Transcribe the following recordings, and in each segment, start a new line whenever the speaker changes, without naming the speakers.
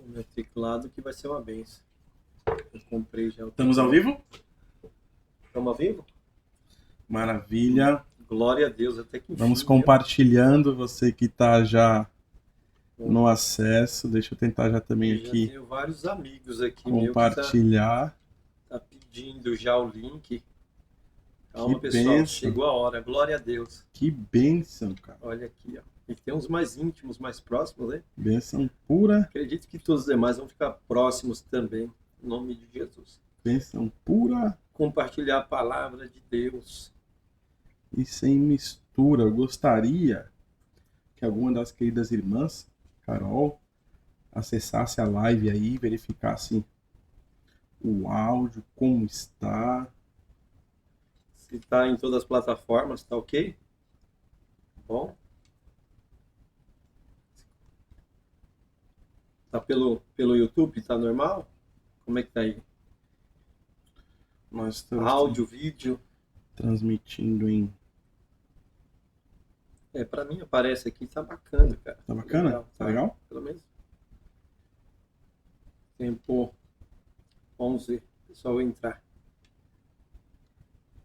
meu teclado que vai ser uma benção. Eu comprei já.
Estamos ao vivo?
Estamos ao vivo?
Maravilha.
Glória a Deus, até que enfim.
Vamos compartilhando, você que está já no acesso. Deixa eu tentar já também
Já
aqui
tenho vários amigos aqui
compartilhar.
tá pedindo já o link. Calma,
Que
pessoal,
bênção.
chegou a hora. Glória a Deus.
Que bênção, cara.
Olha aqui, ó. E tem uns mais íntimos, mais próximos, né?
Bênção pura.
Acredito que todos os demais vão ficar próximos também, em nome de Jesus.
Bênção pura
Compartilhar a palavra de Deus.
e sem mistura. Eu gostaria que alguma das queridas irmãs, Carol, acessasse a live aí, verificasse o áudio, como está.
Se tá em todas as plataformas, tá ok? Bom. Tá pelo YouTube, tá normal? Como é que tá aí?
Nós estamos
Áudio, vídeo.
transmitindo em...
Pra mim aparece aqui, tá bacana, cara.
Tá bacana?
Legal,
Tá legal?
Pelo menos. Tempo 11, pessoal entrar.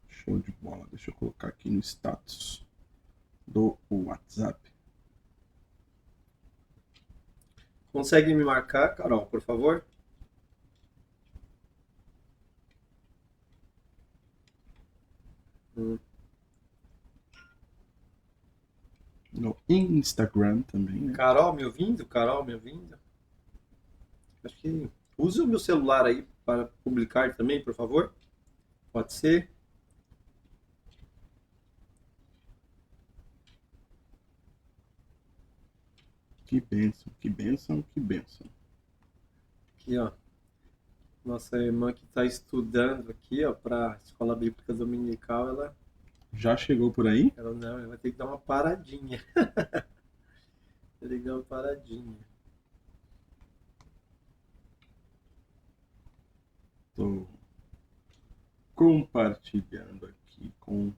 Show de bola. Deixa eu colocar aqui no status do WhatsApp.
Consegue me marcar, Carol, por favor?
No Instagram também, né?
Carol, me ouvindo? Carol, me ouvindo? Acho que use o meu celular aí para publicar também, por favor. Pode ser?
Que bênção, que bênção, que bênção.
Aqui, ó. Nossa irmã que está estudando aqui, ó, para a Escola Bíblica Dominical, ela
Já chegou por aí?
não, vai ter que dar uma paradinha. Vai ter que dar uma paradinha.
Estou compartilhando aqui com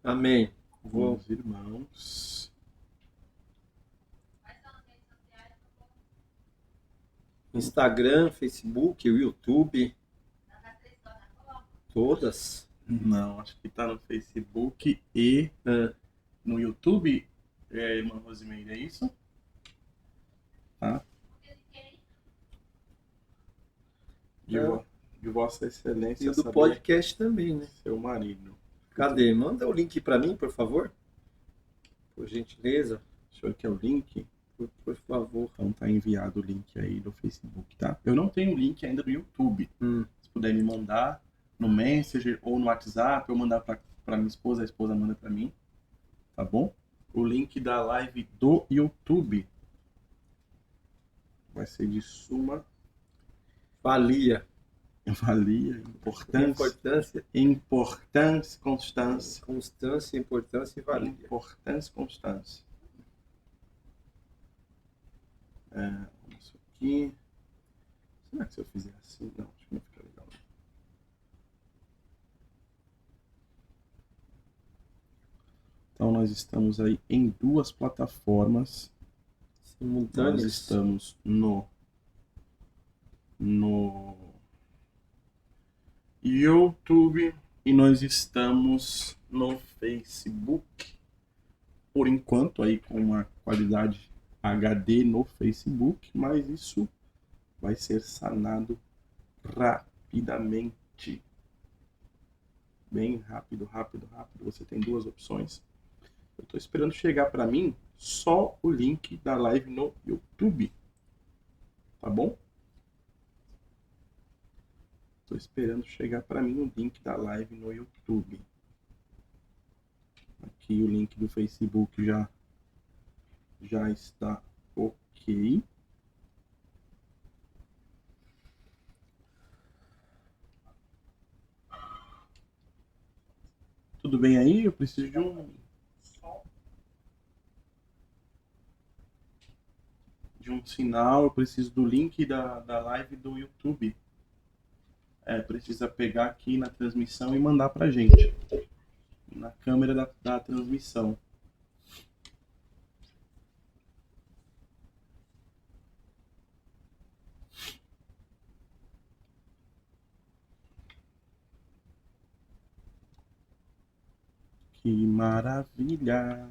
Amém. Vou.
os irmãos.
Instagram, Facebook, YouTube. Todas.
Não, acho que tá no Facebook e
Ah,
no YouTube. Irmã Rosimeire, é isso? Tá? De Vossa Excelência
e o do
saber
podcast também, né?
seu marido.
Cadê? Manda o link para mim, por favor. Por gentileza.
Deixa eu ver aqui o link.
Por favor.
Então tá enviado o link aí do Facebook, tá? Eu não tenho o link ainda do YouTube. Se puder me mandar no Messenger ou no WhatsApp, eu mandar pra minha esposa, a esposa manda pra mim. Tá bom? O link da live do YouTube vai ser de suma
Valia.
importância, constância.
Constância, importância e valia.
Importância, constância. Isso aqui. Será que se eu fizer assim? Não, acho que não fica legal. Então nós estamos aí em duas plataformas
simultâneas.
Nós estamos no YouTube e nós estamos no Facebook. Por enquanto aí com uma qualidade HD no Facebook, mas isso vai ser sanado rapidamente. Bem rápido. Você tem duas opções. Eu estou esperando chegar para mim só o link da live no YouTube. Tá bom? Estou esperando chegar para mim o link da live no YouTube. Aqui o link do Facebook já está ok. Tudo bem aí? Eu preciso de um sinal, eu preciso do link da live do YouTube. Precisa pegar aqui na transmissão e mandar pra gente. Na câmera da transmissão. Que maravilha.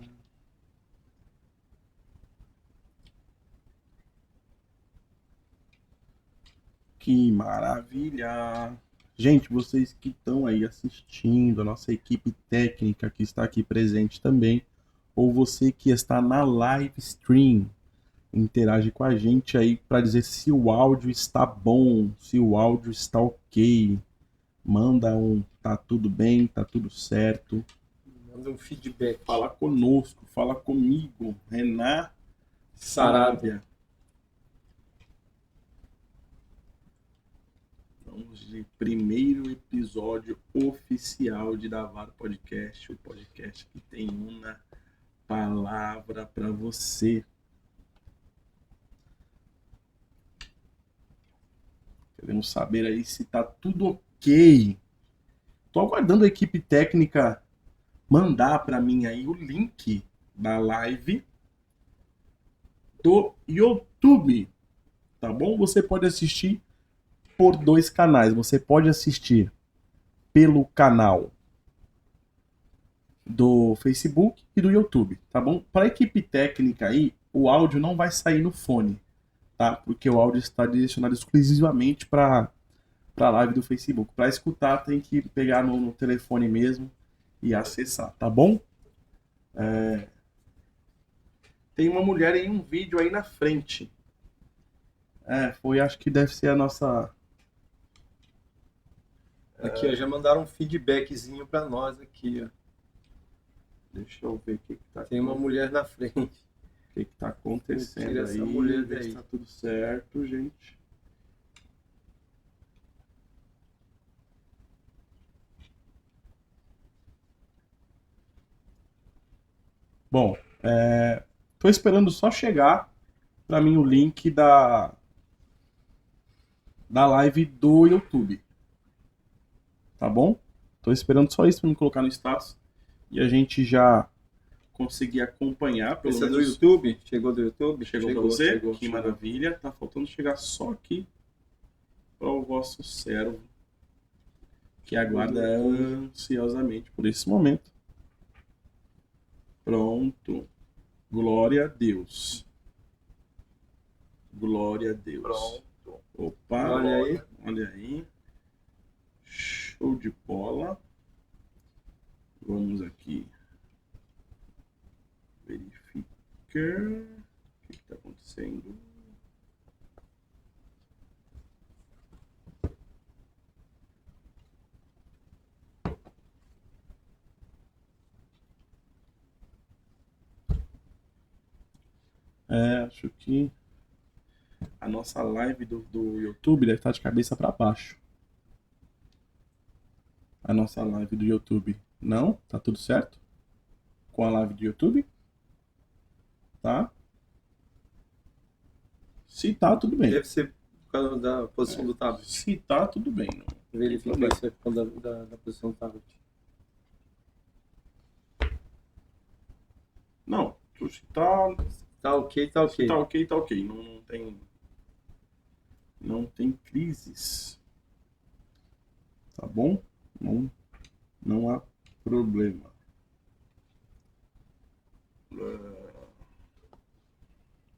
Que maravilha. Gente, vocês que estão aí assistindo, a nossa equipe técnica que está aqui presente também, ou você que está na live stream, interage com a gente aí para dizer se o áudio está bom, se o áudio está ok. Manda um tá tudo bem, tá tudo certo.
Manda um feedback.
Fala conosco, fala comigo, Renan Sarabia. Vamos de primeiro episódio oficial de Davar Podcast, o podcast que tem uma palavra para você. Queremos saber aí se tá tudo ok. Tô aguardando a equipe técnica mandar para mim aí o link da live do YouTube, tá bom? Você pode assistir por 2 canais. Você pode assistir pelo canal do Facebook e do YouTube, tá bom? Para a equipe técnica aí, o áudio não vai sair no fone, tá? Porque o áudio está direcionado exclusivamente para a live do Facebook. Para escutar, tem que pegar no telefone mesmo e acessar, tá bom? Tem uma mulher em um vídeo aí na frente. Acho que deve ser a nossa...
Aqui, ó, já mandaram um feedbackzinho para nós aqui, ó.
Deixa eu ver o que tá
Tem uma mulher na frente.
O que tá acontecendo
Tira
aí?
essa mulher
Ver se
daí.
tá tudo certo, gente. Bom, tô esperando só chegar para mim o link da live do YouTube. Tá bom? Tô esperando só isso para me colocar no status e a gente já conseguir acompanhar. Pelo
Esse é do
menos
YouTube? Chegou do YouTube?
chegou para você?
Chegou.
Maravilha. Tá faltando chegar só aqui para o vosso servo que aguarda ansiosamente por esse momento. Pronto. Glória a Deus. Glória a Deus.
Pronto.
Opa, olha aí. Show de bola. Vamos aqui verificar o que está acontecendo. Acho que a nossa live do YouTube deve estar de cabeça para baixo. A nossa live do YouTube. Não? Tá tudo certo? Com a live do YouTube? Tá? Se tá, tudo bem.
Deve ser por causa da posição do tablet.
Se tá, tudo bem. Não.
Verificar se é por causa da posição do tablet.
Não, se tá...
Tá ok, tá ok.
Se tá ok, tá ok. Não tem crises. Tá bom? Não há problema.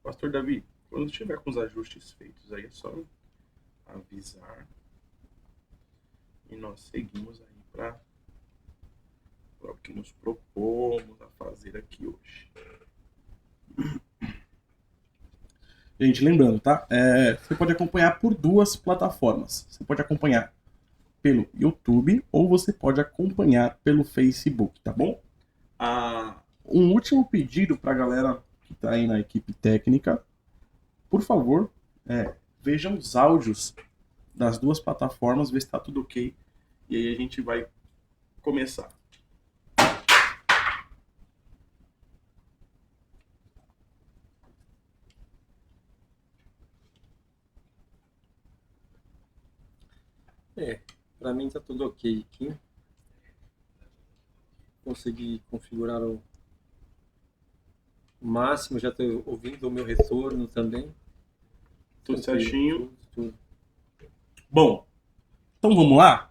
Pastor Davi, quando tiver com os ajustes feitos aí, é só avisar. E nós seguimos aí para o que nos propomos a fazer aqui hoje. Gente, lembrando, tá? Você pode acompanhar por 2 plataformas. Você pode acompanhar pelo YouTube ou você pode acompanhar pelo Facebook, tá bom? Um último pedido para a galera que está aí na equipe técnica. Por favor, vejam os áudios das 2 plataformas, ver se está tudo ok. E aí a gente vai começar.
Para mim tá tudo ok aqui. Consegui configurar o máximo, já estou ouvindo o meu retorno também.
Tudo certinho.
Tudo.
Bom, então vamos lá.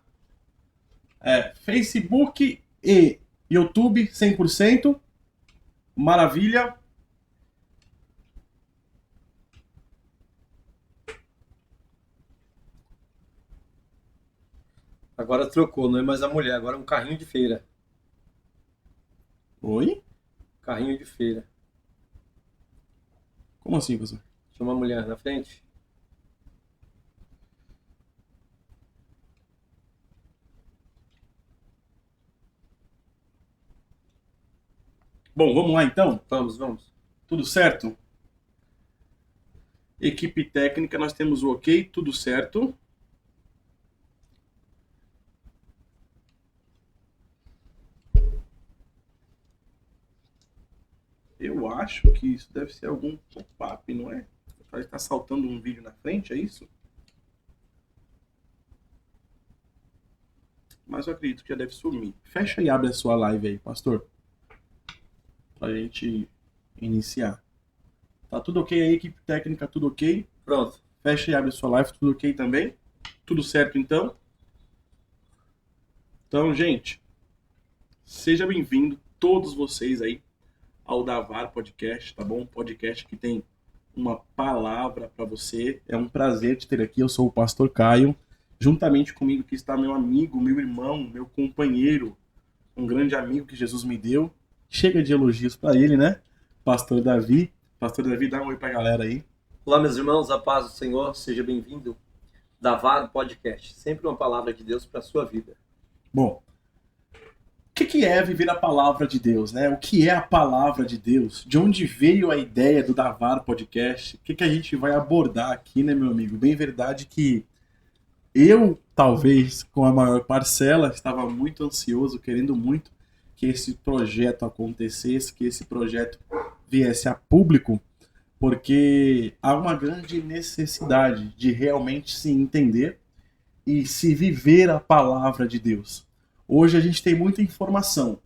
Facebook e YouTube 100%. Maravilha.
Agora trocou, não é mais a mulher, agora é um carrinho de feira.
Oi?
Carrinho de feira.
Como assim, pastor?
Tinha uma mulher na frente.
Bom, vamos lá então?
Vamos.
Tudo certo? Equipe técnica, nós temos o ok, tudo certo. Eu acho que isso deve ser algum pop-up, não é? Parece que tá saltando um vídeo na frente, é isso? Mas eu acredito que já deve sumir. Fecha e abre a sua live aí, pastor. Pra gente iniciar. Tá tudo ok aí, equipe técnica, tudo ok?
Pronto.
Fecha e abre a sua live, tudo ok também? Tudo certo então? Então, gente, seja bem-vindo todos vocês aí ao Davar Podcast, tá bom? Um podcast que tem uma palavra para você. É um prazer te ter aqui. Eu sou o pastor Caio. Juntamente comigo aqui está meu amigo, meu irmão, meu companheiro, um grande amigo que Jesus me deu. Chega de elogios para ele, né? Pastor Davi. Pastor Davi, dá um oi pra galera aí.
Olá, meus irmãos, a paz do Senhor, seja bem-vindo. Davar Podcast, sempre uma palavra de Deus para a sua vida.
Bom, o que é viver a palavra de Deus, né? O que é a palavra de Deus? De onde veio a ideia do Davar Podcast? O que a gente vai abordar aqui, né, meu amigo? Bem verdade que eu, talvez, com a maior parcela, estava muito ansioso, querendo muito que esse projeto acontecesse, que esse projeto viesse a público, porque há uma grande necessidade de realmente se entender e se viver a palavra de Deus. Hoje a gente tem muita informação,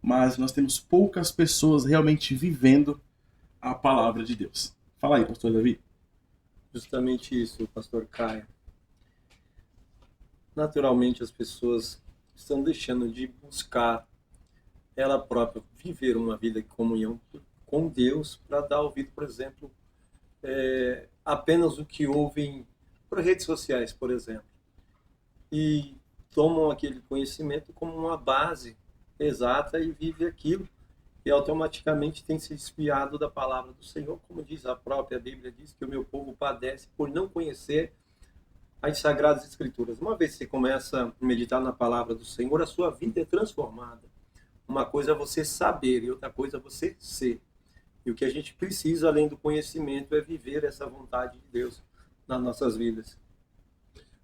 mas nós temos poucas pessoas realmente vivendo a palavra de Deus. Fala aí, pastor Davi.
Justamente isso, pastor Caio. Naturalmente as pessoas estão deixando de buscar ela própria viver uma vida de comunhão com Deus para dar ouvido, por exemplo, apenas o que ouvem por redes sociais, por exemplo. E tomam aquele conhecimento como uma base exata e vive aquilo. E automaticamente tem se desviado da palavra do Senhor, como diz a própria Bíblia, diz que o meu povo padece por não conhecer as Sagradas Escrituras. Uma vez que você começa a meditar na palavra do Senhor, a sua vida é transformada. Uma coisa é você saber e outra coisa é você ser. E o que a gente precisa, além do conhecimento, é viver essa vontade de Deus nas nossas vidas.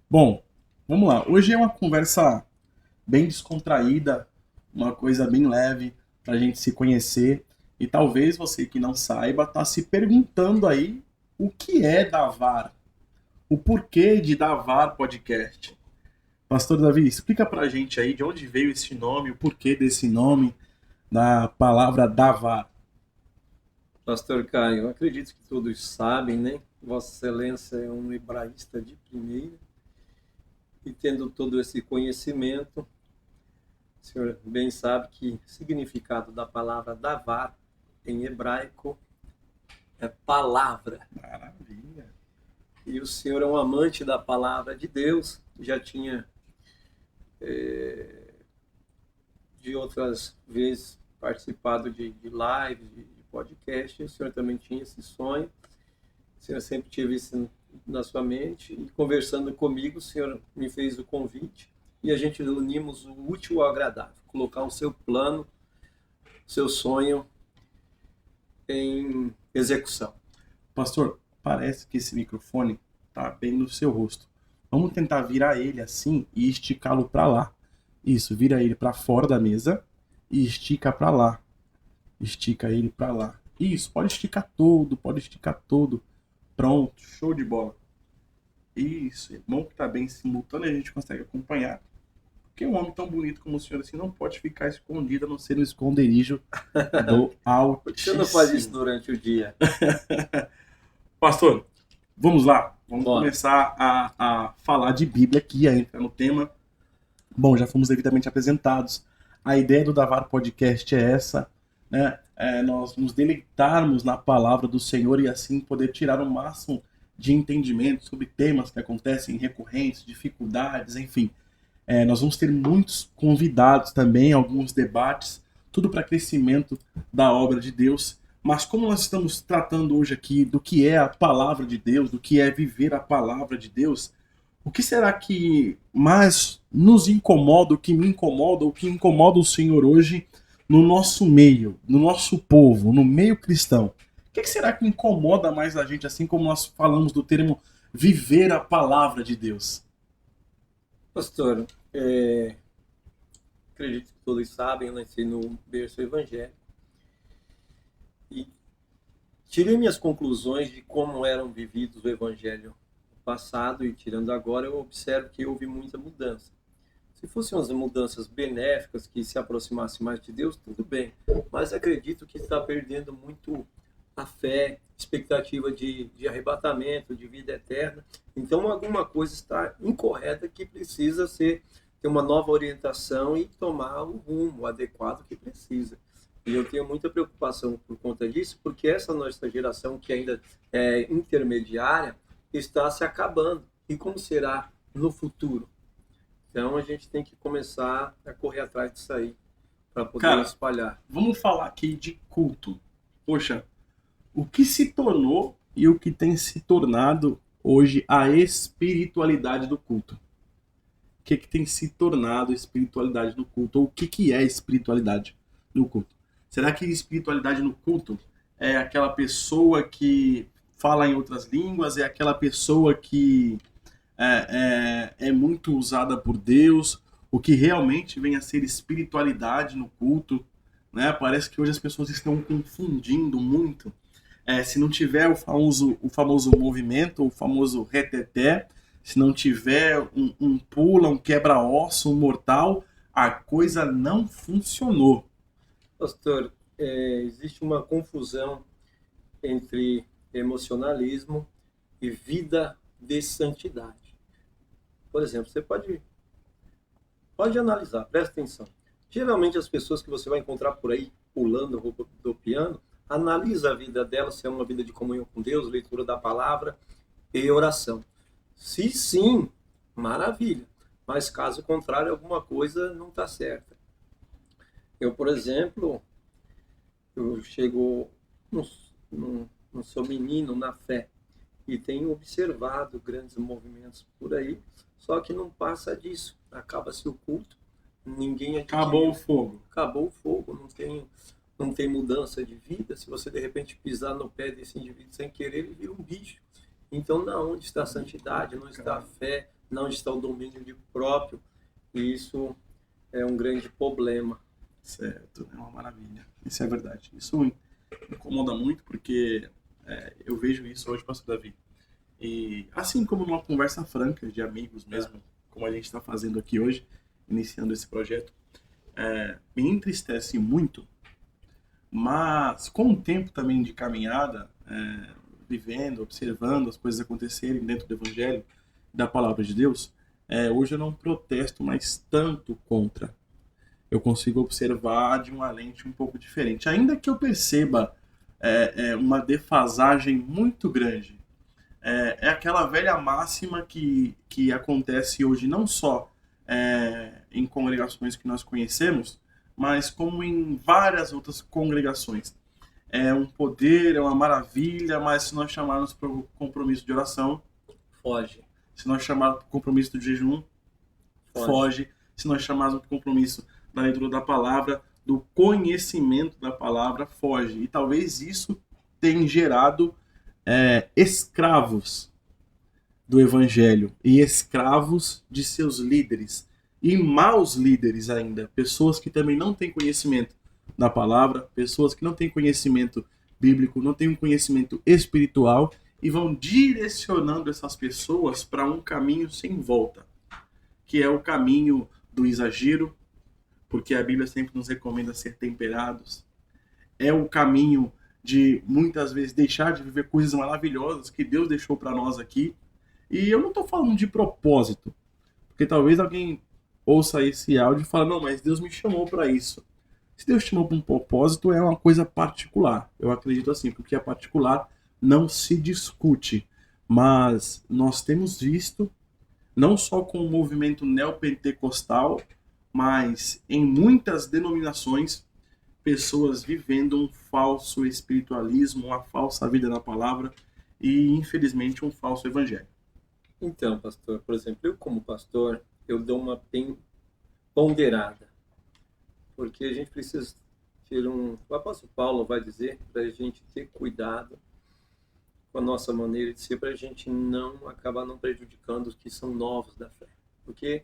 Bom, vamos lá. Hoje é uma conversa bem descontraída, uma coisa bem leve para a gente se conhecer. E talvez você que não saiba está se perguntando aí o que é Davar, o porquê de Davar Podcast. Pastor Davi, explica pra gente aí de onde veio esse nome, o porquê desse nome, da palavra Davar.
Pastor Caio, eu acredito que todos sabem, né? Vossa Excelência é um hebraísta de primeira. E tendo todo esse conhecimento, o senhor bem sabe que o significado da palavra Davar em hebraico é palavra.
Maravilha.
E o senhor é um amante da palavra de Deus, já tinha de outras vezes participado de lives, de podcast, o senhor também tinha esse sonho, o senhor sempre teve isso na sua mente, e conversando comigo, o senhor me fez o convite, e a gente unimos o útil ao agradável, colocar o seu plano, o seu sonho em execução.
Pastor, parece que esse microfone tá bem no seu rosto. Vamos tentar virar ele assim e esticá-lo para lá. Isso, vira ele para fora da mesa e estica para lá. Estica ele para lá. Isso, pode esticar todo, pode esticar todo. Pronto, show de bola. Isso, é bom que tá bem simultâneo e a gente consegue acompanhar. Porque um homem tão bonito como o senhor assim não pode ficar escondido a não ser no esconderijo do Altíssimo.
Por que você não faz isso durante o dia?
Pastor, vamos lá. Vamos
Bora.
começar a falar de Bíblia aqui, a entrar no tema. Bom, já fomos devidamente apresentados. A ideia do Davar Podcast é essa, né? Nós nos deleitarmos na palavra do Senhor e assim poder tirar o máximo de entendimento sobre temas que acontecem recorrentes, dificuldades, enfim. Nós vamos ter muitos convidados também, alguns debates, tudo para crescimento da obra de Deus. Mas como nós estamos tratando hoje aqui do que é a palavra de Deus, do que é viver a palavra de Deus, o que será que mais nos incomoda, o que me incomoda, o que incomoda o Senhor hoje no nosso meio, no nosso povo, no meio cristão? O que será que incomoda mais a gente, assim como nós falamos do termo viver a palavra de Deus?
Pastor, acredito que todos sabem, eu nasci no berço evangélico e tirei minhas conclusões de como eram vividos o evangelho no passado e tirando agora, eu observo que houve muita mudança. Se fossem umas mudanças benéficas que se aproximassem mais de Deus, tudo bem, mas acredito que está perdendo muito a fé, expectativa de arrebatamento, de vida eterna. Então, alguma coisa está incorreta que precisa ter uma nova orientação e tomar o rumo adequado que precisa. E eu tenho muita preocupação por conta disso, porque essa nossa geração, que ainda é intermediária, está se acabando. E como será no futuro? Então, a gente tem que começar a correr atrás disso aí, para poder espalhar.
Vamos falar aqui de culto. Poxa, o que se tornou e o que tem se tornado hoje a espiritualidade do culto? O que tem se tornado a espiritualidade do culto? Ou o que é espiritualidade no culto? Será que espiritualidade no culto é aquela pessoa que fala em outras línguas? É aquela pessoa que é muito usada por Deus? O que realmente vem a ser espiritualidade no culto? Né? Parece que hoje as pessoas estão confundindo muito. Se não tiver o famoso movimento, o famoso reteté, se não tiver um pula, um quebra-osso, um mortal, a coisa não funcionou.
Pastor, existe uma confusão entre emocionalismo e vida de santidade. Por exemplo, você pode analisar, presta atenção. Geralmente as pessoas que você vai encontrar por aí pulando, rodopiando, analisa a vida dela, se é uma vida de comunhão com Deus, leitura da palavra e oração. Se sim, maravilha. Mas caso contrário, alguma coisa não está certa. Eu, por exemplo, não sou menino na fé e tenho observado grandes movimentos por aí, só que não passa disso. Acaba-se o culto, ninguém adquiriu.
Acabou o fogo.
Acabou o fogo, não tem mudança de vida. Se você de repente pisar no pé desse indivíduo sem querer, ele vira um bicho. Então, onde está a santidade, não está a fé, não está o domínio de próprio, e isso é um grande problema.
Certo, é uma maravilha. Isso é verdade. Isso me incomoda muito porque eu vejo isso hoje, pastor Davi. E assim como numa conversa franca de amigos mesmo, como a gente está fazendo aqui hoje, iniciando esse projeto, me entristece muito, mas com o tempo também de caminhada, vivendo, observando as coisas acontecerem dentro do Evangelho, da Palavra de Deus, hoje eu não protesto mais tanto contra. Eu consigo observar de uma lente um pouco diferente. Ainda que eu perceba uma defasagem muito grande. É aquela velha máxima que acontece hoje não só em congregações que nós conhecemos, mas como em várias outras congregações. É um poder, é uma maravilha, mas se nós chamarmos para o compromisso de oração,
foge.
Se nós chamarmos para o compromisso do jejum, foge. Se nós chamarmos para o compromisso da leitura da palavra, do conhecimento da palavra, foge. E talvez isso tenha gerado escravos do evangelho e escravos de seus líderes e maus líderes ainda, pessoas que também não têm conhecimento da palavra, pessoas que não têm conhecimento bíblico, não têm um conhecimento espiritual e vão direcionando essas pessoas para um caminho sem volta, que é o caminho do exagero, porque a Bíblia sempre nos recomenda ser temperados. É o caminho de muitas vezes deixar de viver coisas maravilhosas que Deus deixou para nós aqui. E eu não estou falando de propósito, porque talvez alguém ouça esse áudio e fala, não, mas Deus me chamou para isso. Se Deus te chamou para um propósito, é uma coisa particular. Eu acredito assim, porque é particular não se discute. Mas nós temos visto, não só com o movimento neopentecostal, mas em muitas denominações, pessoas vivendo um falso espiritualismo, uma falsa vida na palavra e, infelizmente, um falso evangelho.
Então, pastor, por exemplo, eu como pastor, eu dou uma bem ponderada, porque a gente precisa ter o apóstolo Paulo vai dizer para a gente ter cuidado com a nossa maneira de ser, para a gente não acabar não prejudicando os que são novos da fé, porque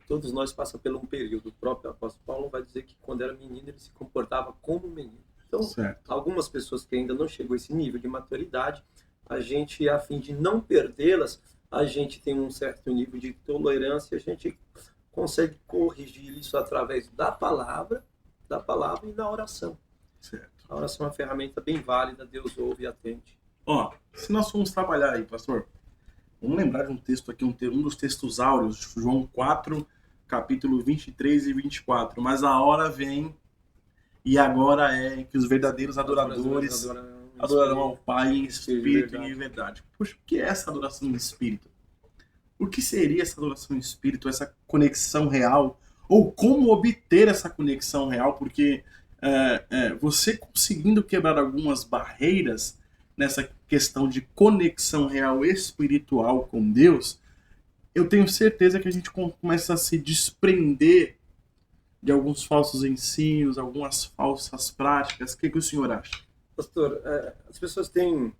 todos nós passamos por um período. O próprio apóstolo Paulo vai dizer que quando era menino ele se comportava como menino. Então,
certo.
Algumas pessoas que ainda não chegou a esse nível de maturidade, a gente, a fim de não perdê-las, a gente tem um certo nível de tolerância, a gente consegue corrigir isso através da palavra e da oração.
Certo.
A oração é uma ferramenta bem válida, Deus ouve e atende.
Ó, se nós formos trabalhar aí, pastor, vamos lembrar de um texto aqui, um dos textos áureos, João 4, capítulo 23 e 24. Mas a hora vem e agora é que os verdadeiros adoradores adorarão ao Pai em espírito e em verdade. Puxa, o que é essa adoração em espírito? O que seria essa adoração em espírito, essa conexão real? Ou como obter essa conexão real? Porque você conseguindo quebrar algumas barreiras nessa questão de conexão real espiritual com Deus, eu tenho certeza que a gente começa a se desprender de alguns falsos ensinos, algumas falsas práticas. O que o senhor acha?
Pastor, as pessoas têm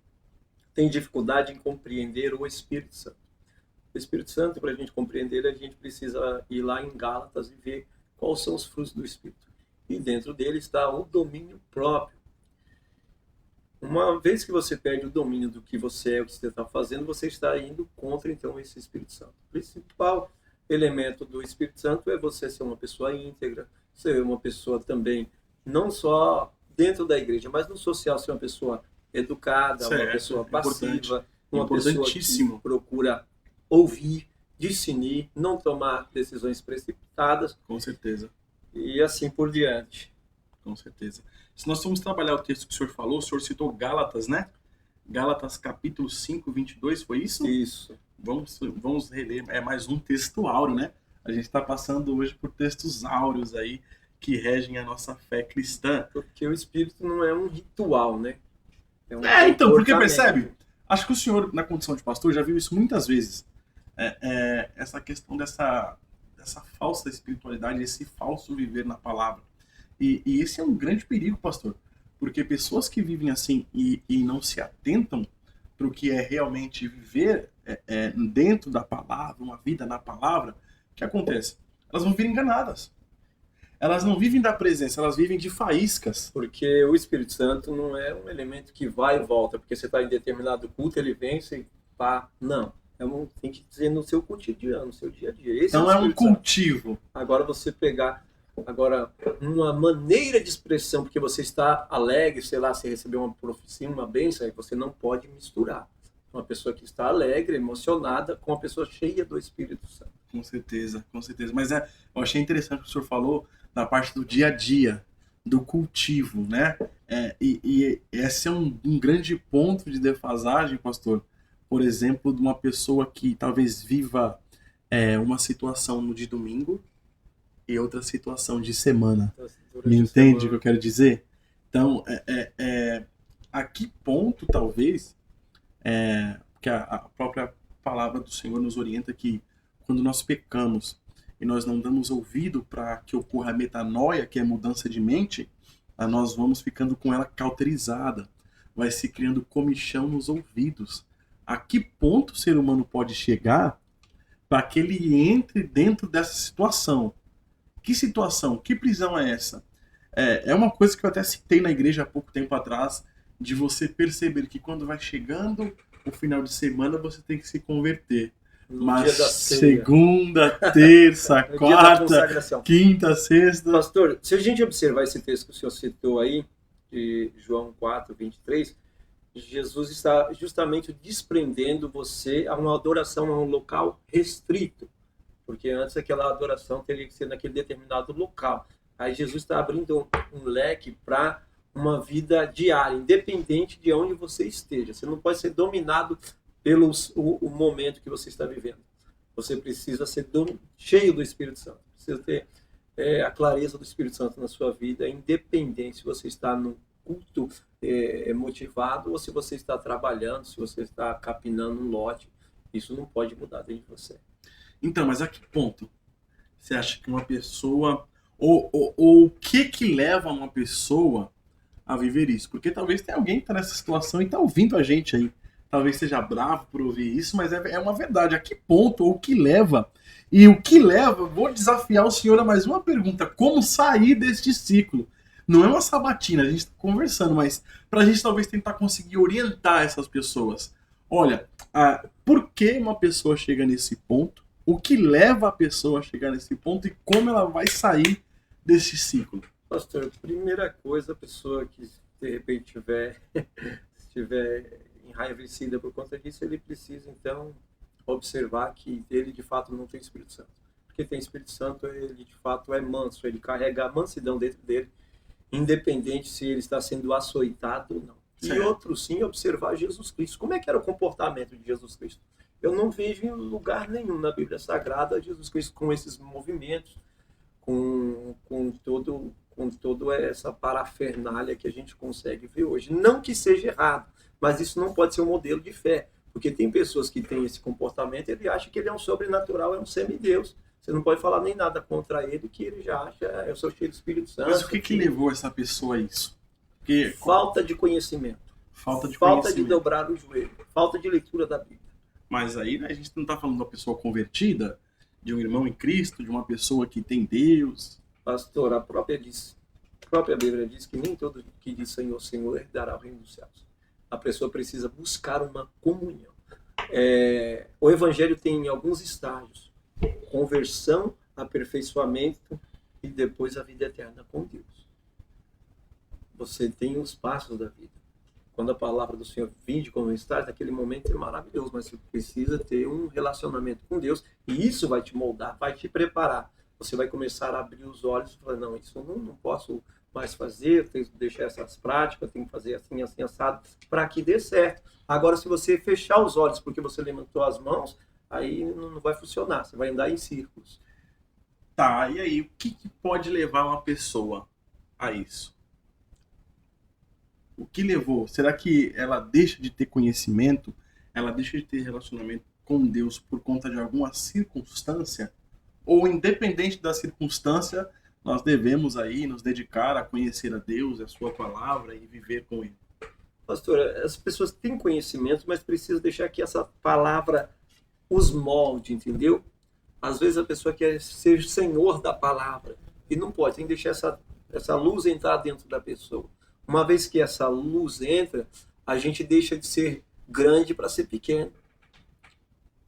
dificuldade em compreender o Espírito Santo. O Espírito Santo, para a gente compreender, a gente precisa ir lá em Gálatas e ver quais são os frutos do Espírito. E dentro dele está o domínio próprio. Uma vez que você perde o domínio do que você é, o que você está fazendo, você está indo contra, então, esse Espírito Santo. O principal elemento do Espírito Santo é você ser uma pessoa íntegra, ser uma pessoa também, não só dentro da igreja, mas no social, ser uma pessoa educada, certo, uma pessoa passiva, uma pessoa que procura ouvir, discernir, não tomar decisões precipitadas.
Com certeza.
E assim por diante.
Com certeza. Se nós formos trabalhar o texto que o senhor falou, o senhor citou Gálatas, né? Gálatas capítulo 5, 22, foi isso?
Isso.
Vamos reler, é mais um texto áureo, né? A gente está passando hoje por textos áureos aí que regem a nossa fé cristã.
Porque o Espírito não é um ritual, né?
Então, porque percebe? Acho que o senhor, na condição de pastor, já viu isso muitas vezes. Essa questão dessa falsa espiritualidade, esse falso viver na palavra. E esse é um grande perigo, pastor, porque pessoas que vivem assim e não se atentam para o que é realmente viver dentro da palavra, uma vida na palavra, o que acontece? Elas vão vir enganadas. Elas não vivem da presença, elas vivem de faíscas.
Porque o Espírito Santo não é um elemento que vai e volta, porque você está em determinado culto, ele vem, você pá. Não. Tem que dizer no seu cotidiano, no seu dia a dia. Esse
não é um cultivo.
Santo. Agora você pegar uma maneira de expressão, porque você está alegre, sei lá, você recebeu uma profecia, uma bênção, aí você não pode misturar uma pessoa que está alegre, emocionada, com uma pessoa cheia do Espírito Santo.
Com certeza, com certeza. Mas eu achei interessante o que o senhor falou na parte do dia a dia, do cultivo, né? E esse é um grande ponto de defasagem, pastor. Por exemplo, de uma pessoa que talvez viva uma situação de domingo e outra situação de semana. Me entende o que eu quero dizer? Então, a que ponto, talvez, porque a própria palavra do Senhor nos orienta que quando nós pecamos e nós não damos ouvido para que ocorra a metanoia, que é a mudança de mente, nós vamos ficando com ela cauterizada, vai se criando comichão nos ouvidos. A que ponto o ser humano pode chegar para que ele entre dentro dessa situação? Que situação? Que prisão é essa? É uma coisa que eu até citei na igreja há pouco tempo atrás, de você perceber que quando vai chegando o final de semana, você tem que se converter. Mas segunda, terça, quarta, quinta, sexta...
Pastor, se a gente observar esse texto que o senhor citou aí, de João 4, 23, Jesus está justamente desprendendo você a uma adoração a um local restrito. porque antes aquela adoração teria que ser naquele determinado local. Aí Jesus está abrindo um leque para uma vida diária, independente de onde você esteja. Você não pode ser dominado pelo o momento que você está vivendo. Você precisa ser cheio do Espírito Santo. Precisa ter a clareza do Espírito Santo na sua vida, independente se você está no culto motivado ou se você está trabalhando, se você está capinando um lote. Isso não pode mudar dentro de você.
Então, mas a que ponto você acha que uma pessoa... Ou o que leva uma pessoa a viver isso? Porque talvez tenha alguém que está nessa situação e está ouvindo a gente aí. Talvez seja bravo por ouvir isso, mas é uma verdade. A que ponto, ou o que leva? E o que leva, vou desafiar o senhor a mais uma pergunta. Como sair deste ciclo? Não é uma sabatina, a gente está conversando, mas para a gente talvez tentar conseguir orientar essas pessoas. Olha, por que uma pessoa chega nesse ponto? O que leva a pessoa a chegar nesse ponto e como ela vai sair desse ciclo?
Pastor, primeira coisa, a pessoa que de repente estiver enraivecida por conta disso, ele precisa então observar que ele de fato não tem Espírito Santo. Porque tem Espírito Santo, ele de fato é manso, ele carrega a mansidão dentro dele, independente se ele está sendo açoitado ou não.
Certo.
E outro sim, observar Jesus Cristo. Como é que era o comportamento de Jesus Cristo? Eu não vejo em lugar nenhum na Bíblia Sagrada Jesus Cristo com esses movimentos, com toda essa parafernália que a gente consegue ver hoje. Não que seja errado, mas isso não pode ser um modelo de fé. Porque tem pessoas que têm esse comportamento e ele acha que ele é um sobrenatural, é um semideus. Você não pode falar nem nada contra ele, que ele já acha, eu sou cheio do Espírito Santo.
Mas o que levou essa pessoa a isso? Porque...
Falta de conhecimento. Falta de dobrar o joelho. Falta de leitura da Bíblia.
Mas aí, né, a gente não está falando de uma pessoa convertida, de um irmão em Cristo, de uma pessoa que tem Deus.
Pastor, a própria Bíblia diz que nem todo que diz Senhor, Senhor herdará o reino dos céus. A pessoa precisa buscar uma comunhão. O Evangelho tem alguns estágios. Conversão, aperfeiçoamento e depois a vida eterna com Deus. Você tem os passos da vida. Quando a palavra do Senhor vinde como está, naquele momento é maravilhoso, mas você precisa ter um relacionamento com Deus e isso vai te moldar, vai te preparar. Você vai começar a abrir os olhos e falar, não, isso eu não posso mais fazer, eu tenho que deixar essas práticas, eu tenho que fazer assim, assim, assado, para que dê certo. Agora, se você fechar os olhos porque você levantou as mãos, aí não vai funcionar, você vai andar em círculos.
Tá, e aí, o que pode levar uma pessoa a isso? O que levou? Será que ela deixa de ter conhecimento? Ela deixa de ter relacionamento com Deus por conta de alguma circunstância? Ou independente da circunstância, nós devemos aí nos dedicar a conhecer a Deus, a sua palavra e viver com Ele?
Pastor, as pessoas têm conhecimento, mas precisam deixar que essa palavra os molde, entendeu? Às vezes a pessoa quer ser senhor da palavra e não pode, tem que deixar essa luz entrar dentro da pessoa. Uma vez que essa luz entra, a gente deixa de ser grande para ser pequeno.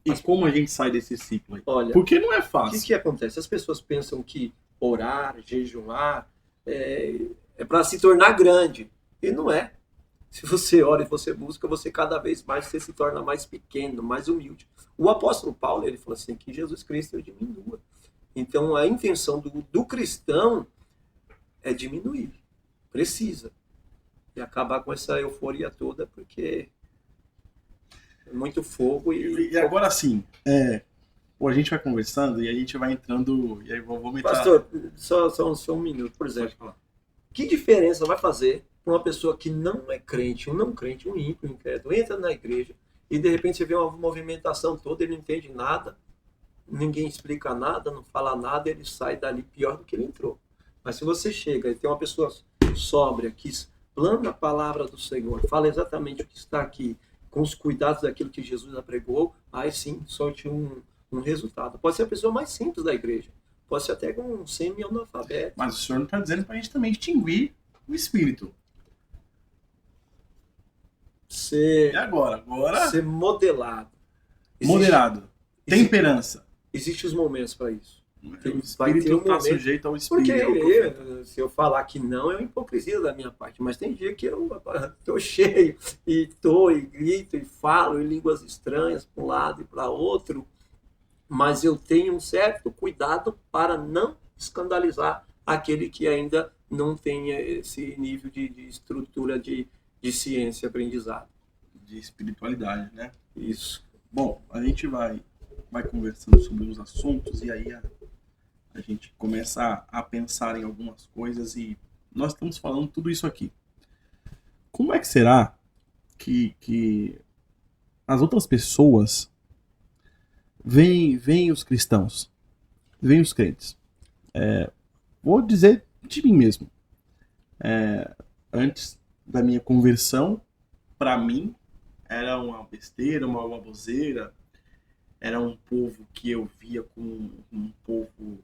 E como a gente sai desse ciclo aí?
Olha,
porque não é fácil.
O que acontece? As pessoas pensam que orar, jejuar, é para se tornar grande. E não é. Se você ora e você busca, você cada vez mais você se torna mais pequeno, mais humilde. O apóstolo Paulo, ele falou assim, que Jesus Cristo diminua. Então, a intenção do cristão é diminuir. Precisa. E acabar com essa euforia toda, porque é muito fogo
e agora sim, a gente vai conversando e a gente vai entrando, e aí vamos entrar...
Pastor, só um minuto, por exemplo. Que diferença vai fazer para uma pessoa que não é crente, um não crente, um ímpio, um incrédulo, entra na igreja e de repente você vê uma movimentação toda, ele não entende nada, ninguém explica nada, não fala nada, ele sai dali pior do que ele entrou. Mas se você chega e tem uma pessoa sóbria que plana a palavra do Senhor, fala exatamente o que está aqui, com os cuidados daquilo que Jesus apregou, aí sim, sorte um resultado. Pode ser a pessoa mais simples da igreja, pode ser até um semi-analfabeto.
Mas o senhor não está dizendo para a gente também extinguir o espírito. E agora?
Ser modelado.
Moderado. Temperança.
Existem os momentos para isso.
O espírito está sujeito ao espírito.
Porque se eu falar que não, é uma hipocrisia da minha parte. Mas tem dia que eu estou cheio e grito e falo em línguas estranhas para um lado e para outro. mas eu tenho um certo cuidado para não escandalizar aquele que ainda não tem esse nível de estrutura de ciência e aprendizado.
De espiritualidade, né?
Isso.
Bom, a gente vai conversando sobre os assuntos e aí a gente começa a pensar em algumas coisas e nós estamos falando tudo isso aqui. Como é que será que as outras pessoas veem os cristãos, veem os crentes? Vou dizer de mim mesmo. Antes da minha conversão, para mim, era uma besteira, uma baboseira. Era um povo que eu via como um povo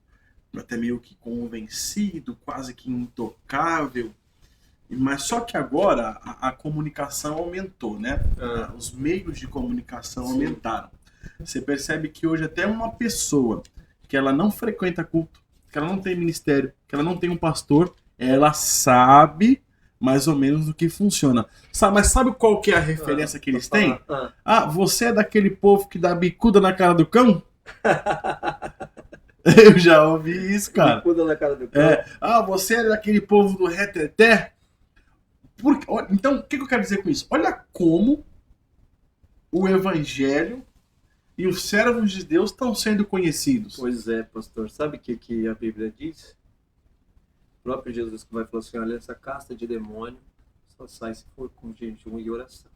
até meio que convencido, quase que intocável. Mas só que agora a comunicação aumentou, né? Os meios de comunicação aumentaram. Você percebe que hoje até uma pessoa que ela não frequenta culto, que ela não tem ministério, que ela não tem um pastor, ela sabe mais ou menos do que funciona. Mas sabe qual que é a referência que eles têm? Você é daquele povo que dá bicuda na cara do cão? Eu já ouvi isso, cara.
Bicuda na cara do cão.
Você é daquele povo do reteté? Então, o que eu quero dizer com isso? Olha como o evangelho e os servos de Deus estão sendo conhecidos.
Pois é, pastor. Sabe o que a Bíblia diz? O próprio Jesus que vai falar assim, olha, essa casta de demônio só sai se for com jejum e oração.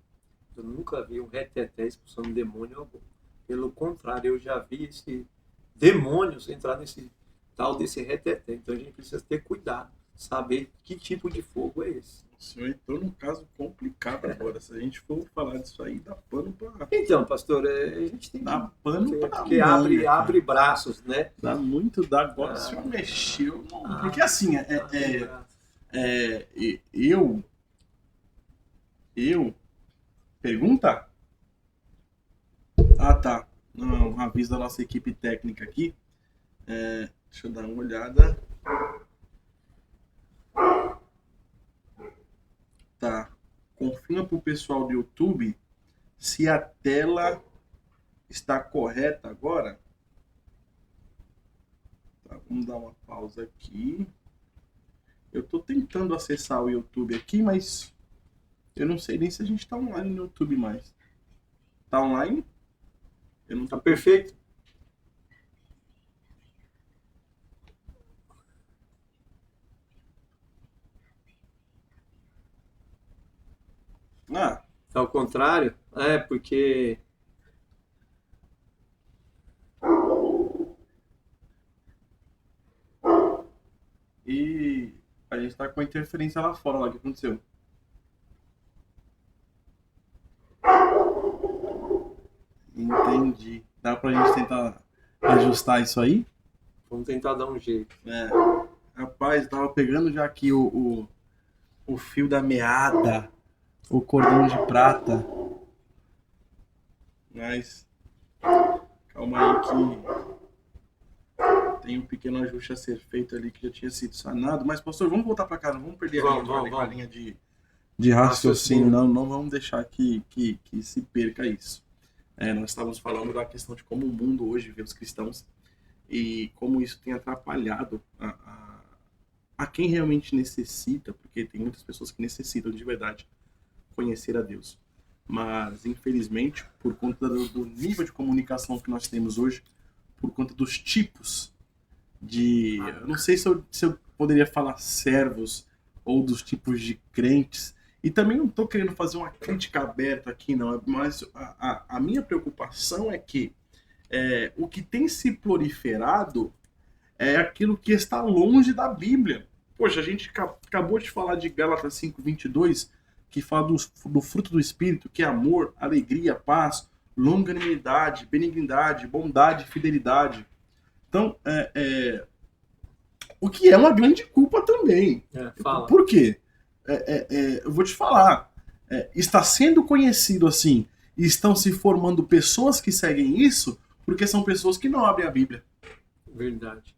Eu nunca vi um reteté expulsando demônio algum. Pelo contrário, eu já vi esse demônios entrar nesse tal desse reteté. Então a gente precisa ter cuidado, saber que tipo de fogo é esse.
O senhor entrou num caso complicado agora. Se a gente for falar disso aí, dá pano pra...
Então, pastor, a gente tem
dá pano pra
porque abre braços, né?
Dá muito, agora o senhor mexeu. Porque assim, eu... Pergunta? Tá. Não, aviso da nossa equipe técnica aqui. Deixa eu dar uma olhada. Tá. Confirma pro pessoal do YouTube se a tela está correta agora. Tá, vamos dar uma pausa aqui. Eu tô tentando acessar o YouTube aqui, mas eu não sei nem se a gente tá online no YouTube mais. Tá online? Eu não tô...
Tá perfeito. Tá ao contrário? Porque...
E a gente tá com a interferência lá fora, lá, o que aconteceu? Entendi. Dá pra gente tentar ajustar isso aí?
Vamos tentar dar um jeito.
Rapaz, tava pegando já aqui o fio da meada, o cordão de prata. Mas calma aí que tem um pequeno ajuste a ser feito ali que já tinha sido sanado. Mas, pastor, vamos voltar pra cá, não vamos perder a linha de raciocínio, não vamos deixar que se perca isso. Nós estávamos falando da questão de como o mundo hoje vê os cristãos e como isso tem atrapalhado a quem realmente necessita, porque tem muitas pessoas que necessitam de verdade conhecer a Deus. Mas, infelizmente, por conta do nível de comunicação que nós temos hoje, por conta dos tipos de... Eu não sei se eu poderia falar servos ou dos tipos de crentes. E também não estou querendo fazer uma crítica aberta aqui, não. Mas a minha preocupação é que o que tem se proliferado é aquilo que está longe da Bíblia. Poxa, a gente acabou de falar de Gálatas 5:22, que fala do fruto do Espírito, que é amor, alegria, paz, longanimidade, benignidade, bondade, fidelidade. Então, o que é uma grande culpa também.
Fala.
Por quê? Eu vou te falar. Está sendo conhecido assim, e estão se formando pessoas que seguem isso, porque são pessoas que não abrem a Bíblia.
Verdade.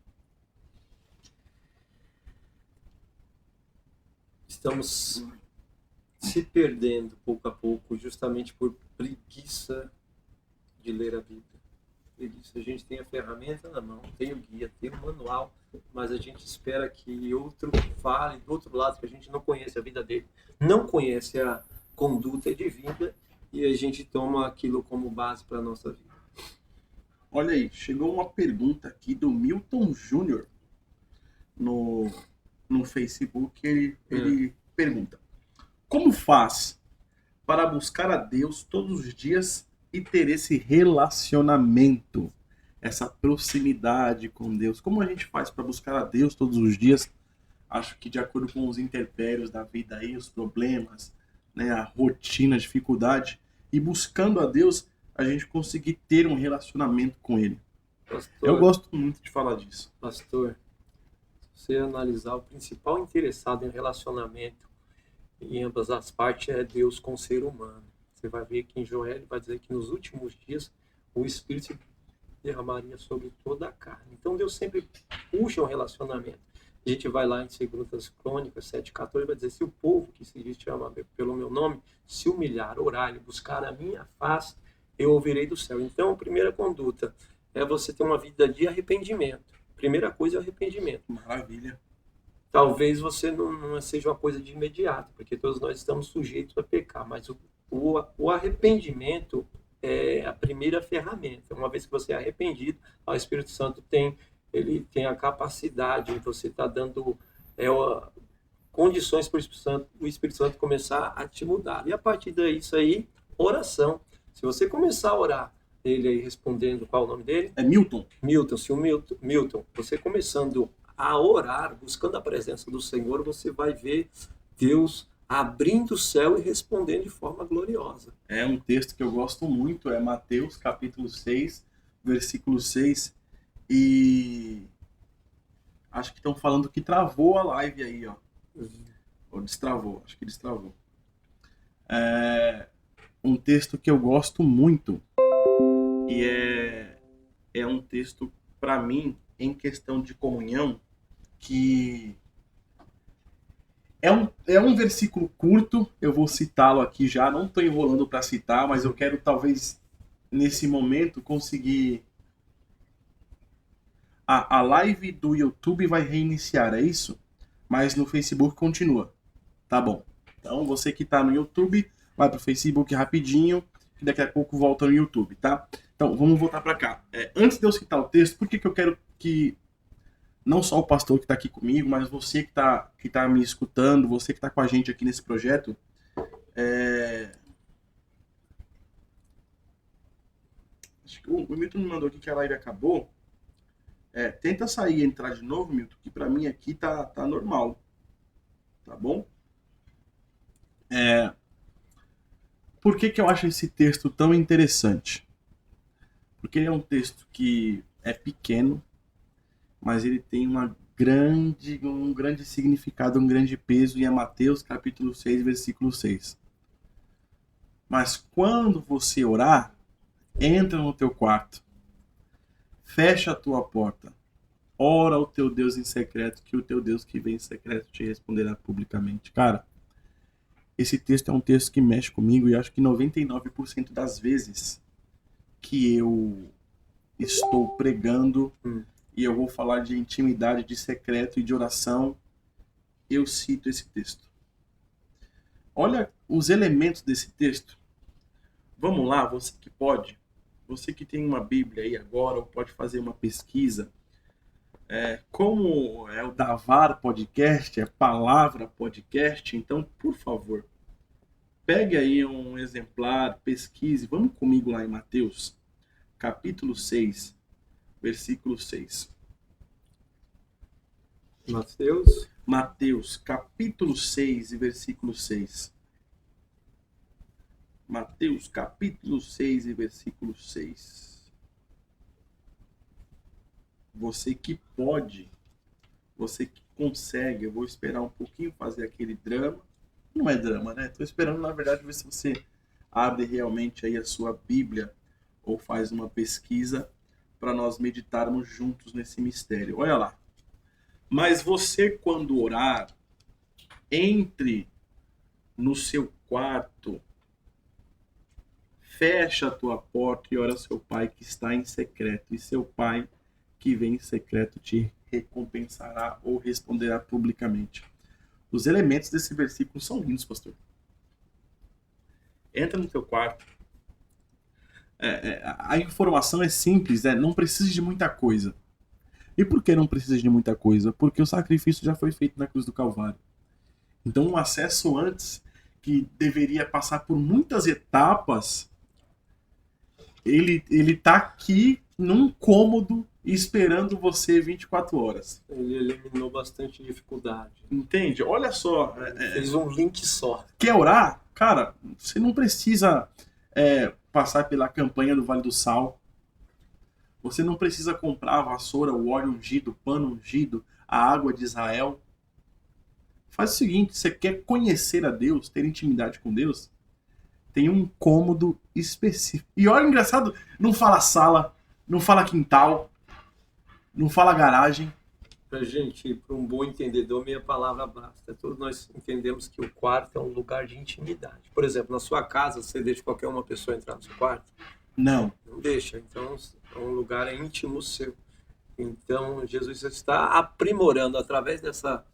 Estamos se perdendo pouco a pouco, justamente por preguiça de ler a Bíblia. ele disse, a gente tem a ferramenta na mão, tem o guia, tem o manual, mas a gente espera que outro fale do outro lado, que a gente não conhece a vida dele, não conhece a conduta de vida, e a gente toma aquilo como base para a nossa vida.
Olha aí, chegou uma pergunta aqui do Milton Júnior no Facebook. Ele pergunta: como faz para buscar a Deus todos os dias e ter esse relacionamento, essa proximidade com Deus? Como a gente faz para buscar a Deus todos os dias? Acho que de acordo com os intempéries da vida aí, os problemas, né, a rotina, a dificuldade, e buscando a Deus, a gente conseguir ter um relacionamento com Ele. Eu gosto muito de falar disso.
Pastor, se você analisar, o principal interessado em relacionamento em ambas as partes é Deus com o ser humano. Você vai ver que em Joel ele vai dizer que nos últimos dias o Espírito se derramaria sobre toda a carne. Então Deus sempre puxa um relacionamento. A gente vai lá em 2 Crônicas 7,14, vai dizer, se o povo que se diz chama pelo meu nome, se humilhar, orar e buscar a minha face, eu ouvirei do céu. Então, a primeira conduta é você ter uma vida de arrependimento. Primeira coisa é o arrependimento.
Maravilha.
Talvez você não seja uma coisa de imediato, porque todos nós estamos sujeitos a pecar, mas o arrependimento é a primeira ferramenta. Uma vez que você é arrependido, o Espírito Santo ele tem a capacidade, você está dando condições para o Espírito Santo começar a te mudar. E a partir disso aí, oração. Se você começar a orar, ele aí respondendo, qual é o nome dele?
É Milton.
Milton, se o Milton, você começando a orar, buscando a presença do Senhor, você vai ver Deus abrindo o céu e respondendo de forma gloriosa.
É um texto que eu gosto muito, é Mateus capítulo 6, versículo 6, e acho que estão falando que travou a live aí, ó. Ou destravou, acho que destravou. É um texto que eu gosto muito, e é um texto, para mim, em questão de comunhão, que é um versículo curto, eu vou citá-lo aqui já, não estou enrolando para citar, mas eu quero talvez nesse momento conseguir... A live do YouTube vai reiniciar, é isso? Mas no Facebook continua. Tá bom. Então você que está no YouTube, vai pro Facebook rapidinho, que daqui a pouco volta no YouTube, tá? Então vamos voltar para cá. Antes de eu citar o texto, por que eu quero que não só o pastor que está aqui comigo, mas você que tá me escutando, você que está com a gente aqui nesse projeto, acho que o Milton me mandou aqui que a live acabou. Tenta sair e entrar de novo, Milton, que para mim aqui tá normal. Tá bom? Por que eu acho esse texto tão interessante? Porque ele é um texto que é pequeno, mas ele tem um grande significado, um grande peso, e é Mateus capítulo 6, versículo 6. Mas quando você orar, entra no teu quarto, fecha a tua porta, ora ao teu Deus em secreto, que o teu Deus que vem em secreto te responderá publicamente. Cara, esse texto é um texto que mexe comigo, e acho que 99% das vezes que eu estou pregando e eu vou falar de intimidade, de secreto e de oração, eu cito esse texto. Olha os elementos desse texto. Vamos lá, você que pode, você que tem uma Bíblia aí agora, ou pode fazer uma pesquisa, como é o Davar Podcast, é Palavra Podcast, então, por favor, pegue aí um exemplar, pesquise, vamos comigo lá em Mateus, capítulo 6, versículo 6. Mateus, capítulo 6 e versículo 6. Mateus, capítulo 6 e versículo 6. Você que pode, você que consegue, eu vou esperar um pouquinho fazer aquele drama. Não é drama, né? Estou esperando, na verdade, ver se você abre realmente aí a sua Bíblia ou faz uma pesquisa para nós meditarmos juntos nesse mistério. Olha lá. Mas você, quando orar, entre no seu quarto, fecha a tua porta e ora ao seu pai que está em secreto, e seu pai que vem em secreto te recompensará ou responderá publicamente. Os elementos desse versículo são lindos, pastor. Entra no teu quarto. A informação é simples, não precisa de muita coisa. E por que não precisa de muita coisa? Porque o sacrifício já foi feito na cruz do Calvário. Então o acesso antes, que deveria passar por muitas etapas, ele tá aqui num cômodo esperando você 24 horas.
Ele eliminou bastante dificuldade.
Entende? Olha só.
Fez um link só.
Quer orar? Cara, você não precisa passar pela campanha do Vale do Sal. Você não precisa comprar a vassoura, o óleo ungido, o pano ungido, a água de Israel. Faz o seguinte, você quer conhecer a Deus, ter intimidade com Deus? Tem um cômodo específico. E olha, engraçado, não fala sala, não fala quintal, não fala garagem.
Pra gente, para um bom entendedor, meia palavra basta. Todos nós entendemos que o quarto é um lugar de intimidade. Por exemplo, na sua casa, você deixa qualquer uma pessoa entrar no seu quarto?
Não.
Não deixa. Então, é um lugar íntimo seu. Então, Jesus está aprimorando, através dessa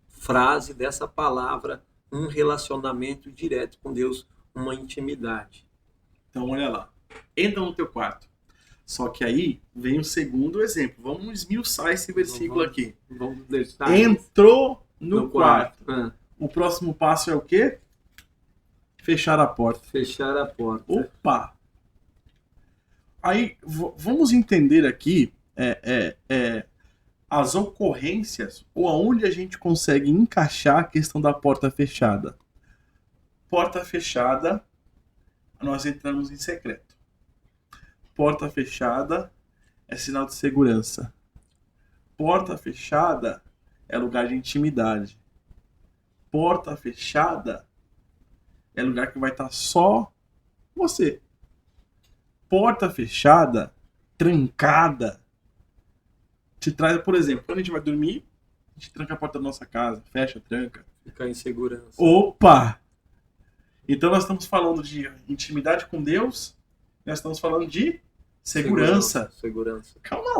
frase, dessa palavra, um relacionamento direto com Deus, uma intimidade.
Então, olha lá. Entra no teu quarto. Só que aí vem o segundo exemplo. Vamos esmiuçar esse versículo aqui.
Vamos deixar
entrou no quarto.
Ah.
O próximo passo é o quê? Fechar a porta.
Fechar a porta.
Opa! Aí, vamos entender aqui as ocorrências ou aonde a gente consegue encaixar a questão da porta fechada. Porta fechada, nós entramos em secreto. Porta fechada é sinal de segurança. Porta fechada é lugar de intimidade. Porta fechada é lugar que vai estar só você. Porta fechada, trancada, te traz, por exemplo, quando a gente vai dormir, a gente tranca a porta da nossa casa, fecha, tranca.
Ficar em segurança.
Opa! Então nós estamos falando de intimidade com Deus, nós estamos falando de segurança.
Segurança.
Calma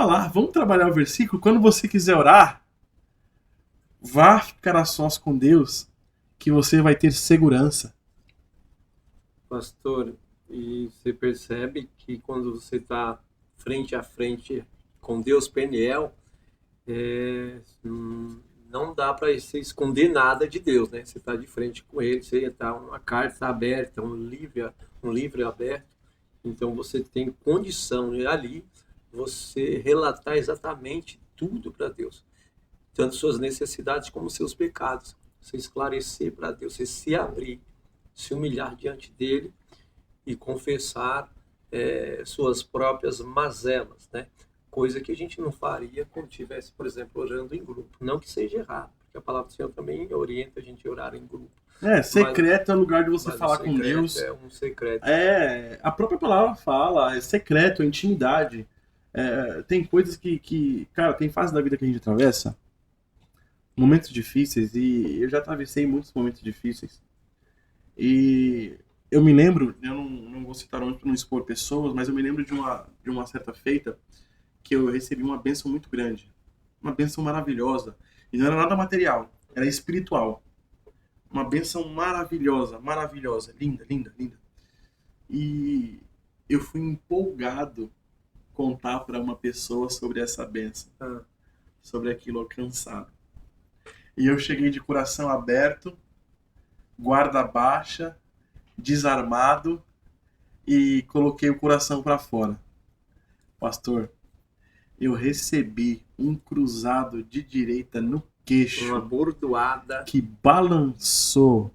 lá, vamos trabalhar o versículo. Quando você quiser orar, vá ficar a sós com Deus, que você vai ter segurança.
Pastor, e você percebe que quando você está frente a frente com Deus, Peniel, não dá para você esconder nada de Deus, né? Você está de frente com Ele, você está uma carta aberta, um livro aberto, então você tem condição de ali você relatar exatamente tudo para Deus, tanto suas necessidades como seus pecados, você esclarecer para Deus, você se abrir, se humilhar diante dele e confessar suas próprias mazelas, né? Coisa que a gente não faria quando estivesse, por exemplo, orando em grupo. Não que seja errado, porque a palavra do Senhor também orienta a gente a orar em grupo.
Secreto é o lugar de você falar com Deus.
É um secreto.
A própria palavra fala, é secreto, é intimidade. Tem coisas que, cara, tem fases da vida que a gente atravessa, momentos difíceis, e eu já atravessei muitos momentos difíceis. E eu me lembro, eu não vou citar nomes para não expor pessoas, mas eu me lembro de uma certa feita que eu recebi uma bênção muito grande. Uma bênção maravilhosa. E não era nada material, era espiritual. Uma bênção maravilhosa, maravilhosa, linda, linda, linda. E eu fui empolgado contar para uma pessoa sobre essa bênção, sobre aquilo alcançado. E eu cheguei de coração aberto, guarda baixa, desarmado, e coloquei o coração para fora. Pastor, eu recebi um cruzado de direita no queixo.
Uma bordoada.
Que balançou.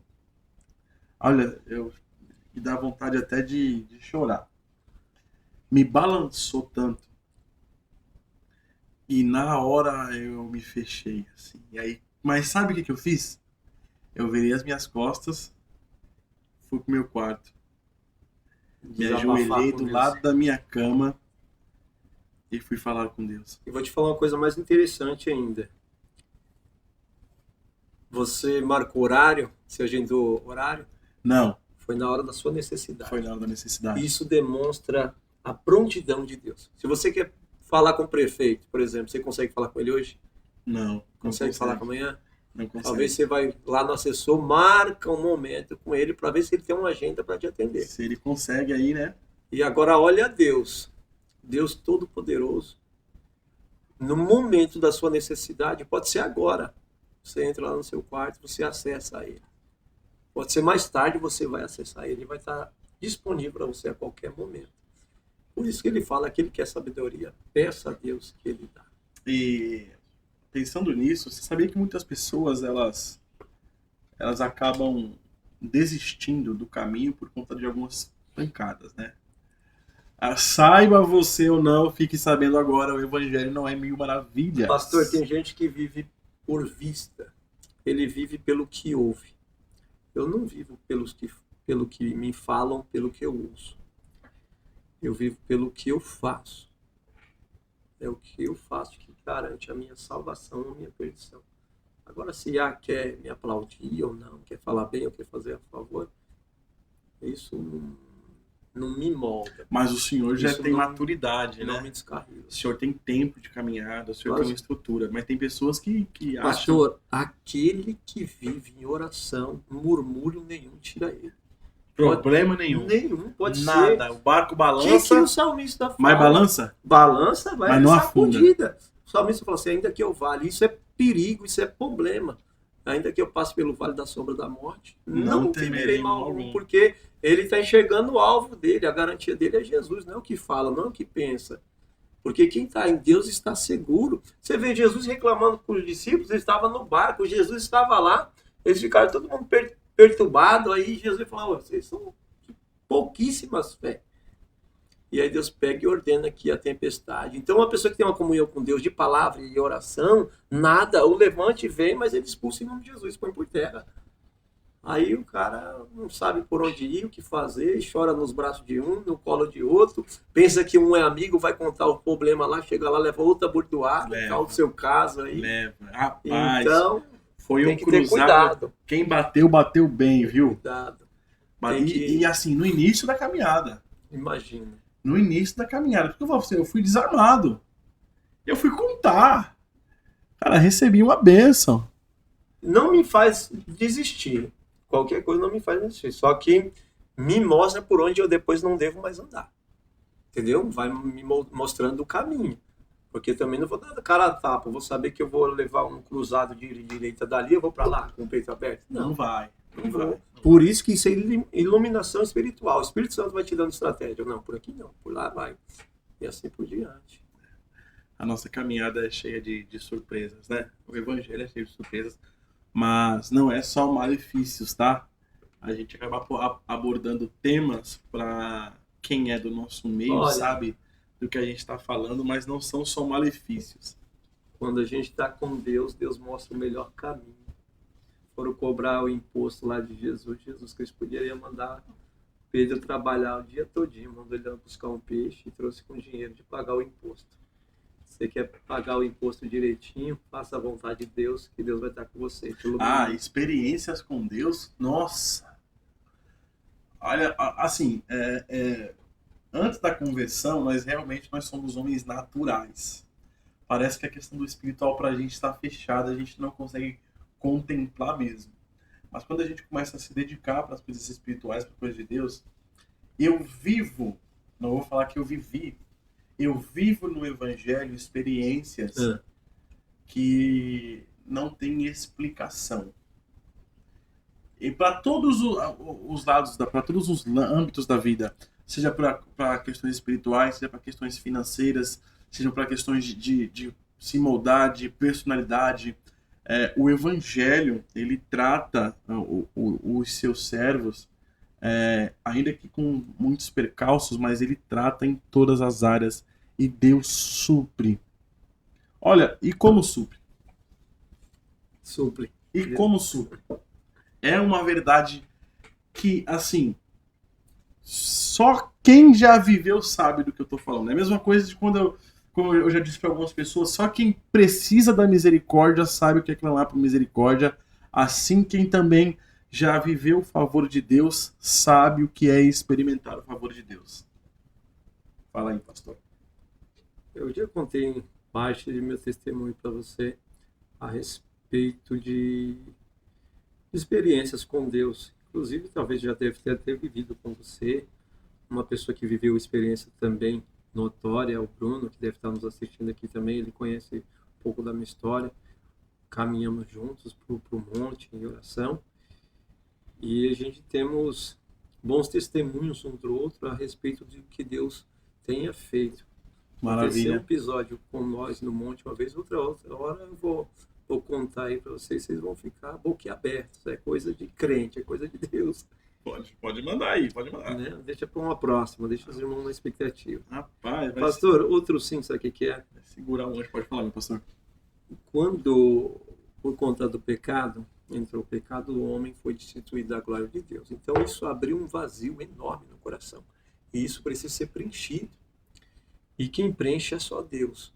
Olha, me dá vontade até de chorar. Me balançou tanto. E na hora eu me fechei, assim. E aí, mas sabe o que eu fiz? Eu virei as minhas costas, fui pro meu quarto. Me ajoelhei do lado da minha cama e fui falar com Deus.
E vou te falar uma coisa mais interessante ainda. Você marcou horário? Você agendou horário?
Não.
Foi na hora da sua necessidade.
Foi na hora da necessidade.
Isso demonstra a prontidão de Deus. Se você quer falar com o prefeito, por exemplo, você consegue falar com ele hoje?
Não
Consegue falar com amanhã?
Não consegue.
Talvez você vai lá no assessor, marca um momento com ele para ver se ele tem uma agenda para te atender.
Se ele consegue aí, né?
E agora olha Deus, Deus Todo-Poderoso, no momento da sua necessidade, pode ser agora. Você entra lá no seu quarto, você acessa ele. Pode ser mais tarde, você vai acessar ele, vai estar disponível para você a qualquer momento. Por isso que ele fala que ele quer sabedoria. Peça a Deus que ele dá.
E pensando nisso, você sabia que muitas pessoas elas acabam desistindo do caminho por conta de algumas pancadas, né? Saiba você ou não, fique sabendo agora, o evangelho não é mil maravilhas.
Pastor, tem gente que vive por vista. Ele vive pelo que ouve. Eu não vivo pelo que me falam, pelo que eu ouço. Eu vivo pelo que eu faço. É o que eu faço que garante a minha salvação ou a minha perdição. Agora, se quer me aplaudir ou não, quer falar bem ou quer fazer a favor, isso não me molda.
Mas o senhor já
Isso
tem
não-
maturidade,
Não
né?
me descarrega.
O senhor tem tempo de caminhada, o senhor
Mas-
tem uma estrutura. Mas tem pessoas que acham...
Pastor, aquele que vive em oração, murmúrio nenhum tira ele.
Problema nenhum.
Nenhum, pode
Nada.
ser.
O barco
O
balança,
que o salmista fala?
mas balança?
Balança, vai
Mas não
sacudida. O salmista fala assim, ainda que eu vale, isso é perigo, isso é problema. Ainda que eu passe pelo vale da sombra da morte,
Não
não
temerei
temerei mal
mal
algum,
algum.
porque ele está enxergando o alvo dele, a garantia dele é Jesus, não é o que fala, não é o que pensa. Porque quem está em Deus está seguro. Você vê Jesus reclamando com os discípulos, ele estava no barco, Jesus estava lá, eles ficaram todo mundo perturbado, aí Jesus falou, vocês são de pouquíssimas fé. E aí Deus pega e ordena aqui a tempestade. Então uma pessoa que tem uma comunhão com Deus de palavra e oração, nada, o levante vem, mas ele expulsa em nome de Jesus, põe por terra. Aí o cara não sabe por onde ir, o que fazer, chora nos braços de um, no colo de outro, pensa que um é amigo, vai contar o problema lá, chega lá, leva outra bordoada,
Leva.
tal do seu caso aí.
Leva. Rapaz,
Então,
foi
tem
um
que ter
cruzado.
cuidado.
Quem bateu, bateu bem, viu?
Cuidado.
Mas
Tem que-
e assim, no início da caminhada.
Imagina.
No início da caminhada. Porque eu falo pra você, eu fui desarmado. Eu fui contar. Cara, recebi uma bênção.
Não me faz desistir. Qualquer coisa não me faz desistir. Só que me mostra por onde eu depois não devo mais andar. Entendeu? Vai me mostrando o caminho. Porque também não vou dar cara a tapa. Eu vou saber que eu vou levar um cruzado de direita dali, eu vou para lá com o peito aberto.
Não vai. Não vai.
Por isso que isso é iluminação espiritual. O Espírito Santo vai te dando estratégia. Não, por aqui não, por lá vai. E assim por diante.
A nossa caminhada é cheia de surpresas, né? O evangelho é cheio de surpresas. Mas não é só malefícios, tá? A gente acaba abordando temas para quem é do nosso meio,
Olha.
sabe do que a gente está falando, mas não são só malefícios.
Quando a gente está com Deus, Deus mostra o melhor caminho. Foram cobrar o imposto lá de Jesus. Jesus Cristo poderia mandar Pedro trabalhar o dia todinho. Mandou ele buscar um peixe e trouxe com dinheiro de pagar o imposto. Você quer pagar o imposto direitinho, faça a vontade de Deus, que Deus vai estar com você. te iluminando.
Experiências com Deus, nossa! Olha, assim, antes da conversão, nós somos homens naturais. Parece que a questão do espiritual pra gente está fechada, a gente não consegue contemplar mesmo. Mas quando a gente começa a se dedicar para as coisas espirituais, para as coisas de Deus, eu vivo, não vou falar que eu vivi, eu vivo no Evangelho experiências que não têm explicação. E para todos os lados, para todos os âmbitos da vida, seja para questões espirituais, seja para questões financeiras, seja para questões de se moldar, de personalidade, o Evangelho, ele trata os seus servos, ainda que com muitos percalços, mas ele trata em todas as áreas e Deus supre. Olha, e como supre?
Supre.
E como supre? É uma verdade que, assim, só quem já viveu sabe do que eu tô falando. É a mesma coisa de como eu já disse para algumas pessoas, só quem precisa da misericórdia sabe o que é clamar por misericórdia, assim quem também já viveu o favor de Deus sabe o que é experimentar o favor de Deus. Fala aí, pastor.
Eu já contei parte de meu testemunho para você a respeito de experiências com Deus. Inclusive, talvez já deve ter vivido com você. Uma pessoa que viveu experiência também notória é o Bruno, que deve estar nos assistindo aqui também. Ele conhece um pouco da minha história. Caminhamos juntos para o monte em oração. E a gente temos bons testemunhos um do outro a respeito do que Deus tenha feito. Aconteceu um
Maravilha.
episódio com nós no monte uma vez, outra hora eu vou contar aí para vocês vão ficar boquiabertos. É coisa de crente, é coisa de Deus.
Pode mandar aí, pode mandar.
Né? Deixa para uma próxima, deixa os irmãos na expectativa.
Rapaz, vai
Pastor, outro sim, sabe o que é?
segurar um anjo, pode falar, meu pastor.
Quando, por conta do pecado, entrou o pecado, o homem foi destituído da glória de Deus. Então isso abriu um vazio enorme no coração. E isso precisa ser preenchido. E quem preenche é só Deus.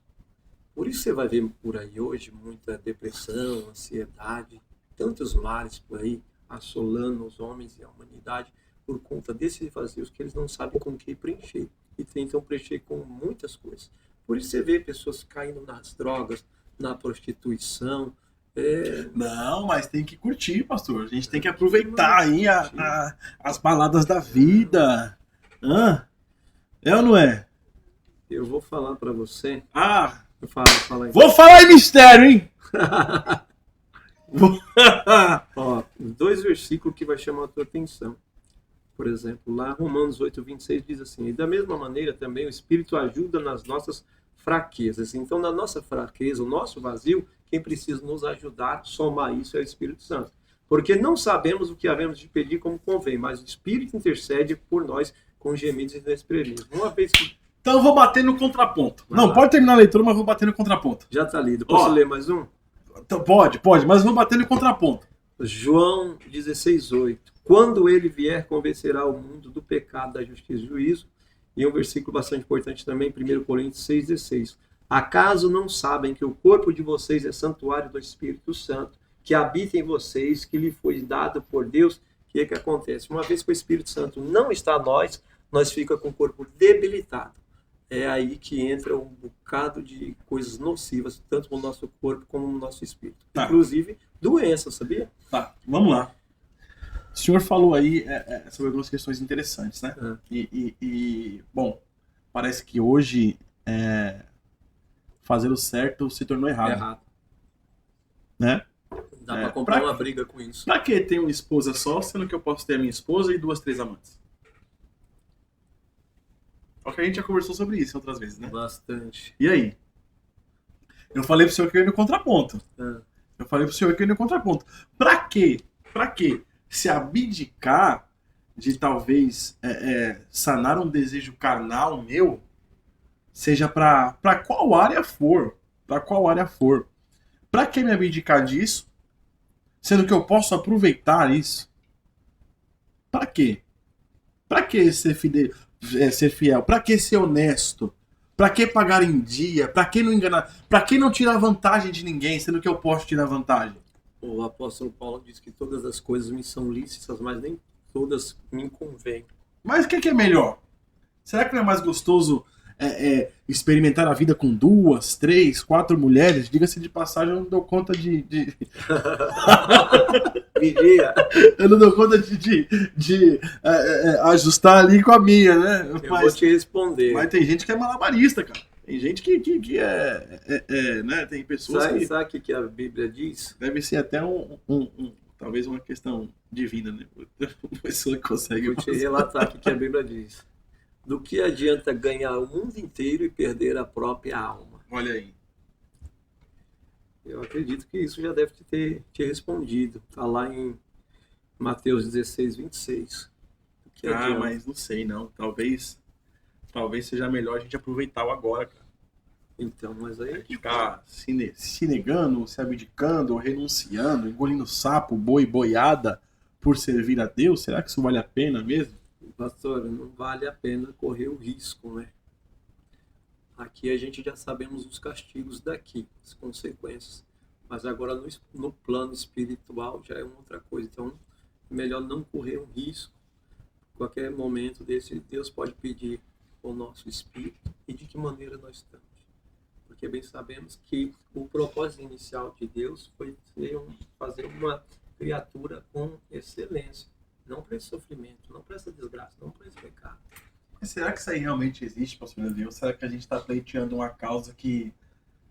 Por isso você vai ver por aí hoje muita depressão, ansiedade, tantos males por aí assolando os homens e a humanidade por conta desses vazios que eles não sabem com que preencher. E tentam preencher com muitas coisas. Por isso você vê pessoas caindo nas drogas, na prostituição.
Não, mas tem que curtir, pastor. A gente tem que aproveitar aí as baladas da vida. Hã? É ou não é?
Eu vou falar para você.
Ah,
Fala aí.
vou falar em mistério, hein?
Ó, 2 versículos que vai chamar a tua atenção. Por exemplo, lá Romanos 8:26 diz assim: e da mesma maneira também o Espírito ajuda nas nossas fraquezas. Então, na nossa fraqueza, o nosso vazio, quem precisa nos ajudar a somar isso é o Espírito Santo. Porque não sabemos o que havemos de pedir como convém, mas o Espírito intercede por nós com gemidos inexprimíveis. Uma vez que...
Então eu vou bater no contraponto.
Vai
Não,
lá.
pode terminar a leitura, mas eu vou bater no contraponto.
Já está lido. Posso ler mais um?
Então, pode, mas eu vou bater no contraponto.
João 16:8. Quando ele vier, convencerá o mundo do pecado, da justiça e do juízo. E um versículo bastante importante também, 1 Coríntios 6:16. Acaso não sabem que o corpo de vocês é santuário do Espírito Santo, que habita em vocês, que lhe foi dado por Deus? O que é que acontece? Uma vez que o Espírito Santo não está em nós fica com o corpo debilitado. É aí que entra um bocado de coisas nocivas, tanto no nosso corpo como no nosso espírito.
Tá.
Inclusive, doença, sabia?
Tá, vamos lá. O senhor falou aí sobre algumas questões interessantes, né? Bom, parece que hoje fazer o certo se tornou errado. Né?
Dá pra comprar uma briga com isso.
Pra que ter uma esposa só, sendo que eu posso ter a minha esposa e 2, 3 amantes? Porque a gente já conversou sobre isso outras vezes, né?
Bastante.
E aí? Eu falei pro senhor que eu ia no contraponto. Pra quê? Se abdicar de talvez sanar um desejo carnal meu, seja pra qual área for. Pra que me abdicar disso? Sendo que eu posso aproveitar isso? Pra quê? Pra que ser fiel? Pra que ser honesto? Pra que pagar em dia? Pra que não enganar? Pra que não tirar vantagem de ninguém, sendo que eu posso tirar vantagem?
O apóstolo Paulo diz que todas as coisas me são lícitas, mas nem todas me convêm.
Mas o que é melhor? Será que não é mais gostoso experimentar a vida com 2, 3, 4 mulheres? Diga-se de passagem, eu não dou conta de... Eu não dou conta de ajustar ali com a minha, né?
Eu vou te responder.
Mas tem gente que é malabarista, cara. Tem gente que né? Tem pessoas que...
Sabe o que a Bíblia diz?
Deve ser até talvez uma questão divina, né? Uma pessoa que consegue...
Vou te relatar o que a Bíblia diz. Do que adianta ganhar o mundo inteiro e perder a própria alma?
Olha aí.
Eu acredito que isso já deve ter te respondido. Está lá em Mateus 16:26.
Mas não sei, não. Talvez seja melhor a gente aproveitar o agora, cara.
Então, mas aí...
Ficar se negando, se abdicando, renunciando, engolindo sapo, boi, boiada por servir a Deus. Será que isso vale a pena mesmo?
Pastor, não vale a pena correr o risco, né? Aqui a gente já sabemos os castigos daqui, as consequências. Mas agora no plano espiritual já é uma outra coisa. Então, melhor não correr um risco. Qualquer momento desse, Deus pode pedir o nosso espírito e de que maneira nós estamos. Porque bem sabemos que o propósito inicial de Deus foi fazer uma criatura com excelência. Não para esse sofrimento, não para essa desgraça, não para esse pecado.
Mas será que isso aí realmente existe, pastor Deus? Será que a gente está pleiteando uma causa que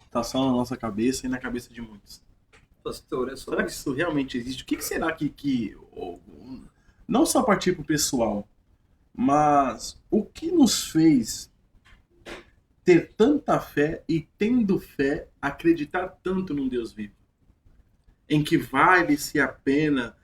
está só na nossa cabeça e na cabeça de muitos?
Pastor, é só...
Será que isso realmente existe? O que será não só partir para o pessoal, mas o que nos fez ter tanta fé e, tendo fé, acreditar tanto num Deus vivo? Em que vale-se a pena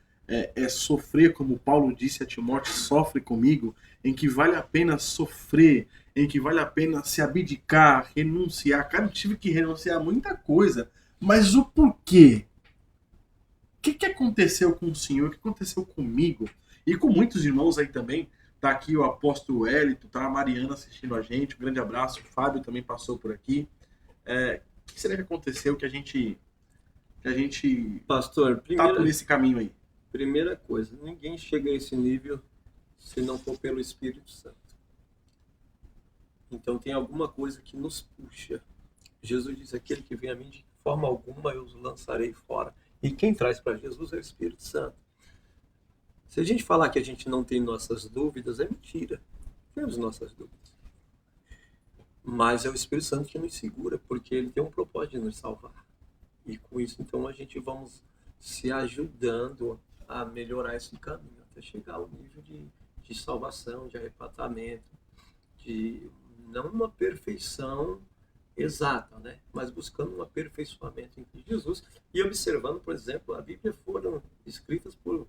sofrer, como Paulo disse a Timóteo, sofre comigo, em que vale a pena sofrer, em que vale a pena se abdicar, renunciar. Cara, eu tive que renunciar a muita coisa, mas o porquê? O que aconteceu com o Senhor? O que aconteceu comigo? E com muitos irmãos aí também. Tá aqui o apóstolo Hélito, tá a Mariana assistindo a gente. Um grande abraço. O Fábio também passou por aqui. O que será que aconteceu que a gente
Pastor,
tá por esse caminho aí?
Primeira coisa, ninguém chega a esse nível se não for pelo Espírito Santo. Então tem alguma coisa que nos puxa. Jesus diz, aquele que vem a mim de forma alguma eu os lançarei fora. E quem traz para Jesus é o Espírito Santo. Se a gente falar que a gente não tem nossas dúvidas, é mentira. Temos nossas dúvidas. Mas é o Espírito Santo que nos segura, porque ele tem um propósito de nos salvar. E com isso, então, a gente vamos se ajudando a melhorar esse caminho, até chegar ao nível de salvação, de arrebatamento, de não uma perfeição exata, né? Mas buscando um aperfeiçoamento em Jesus e observando, por exemplo, a Bíblia foram escritas por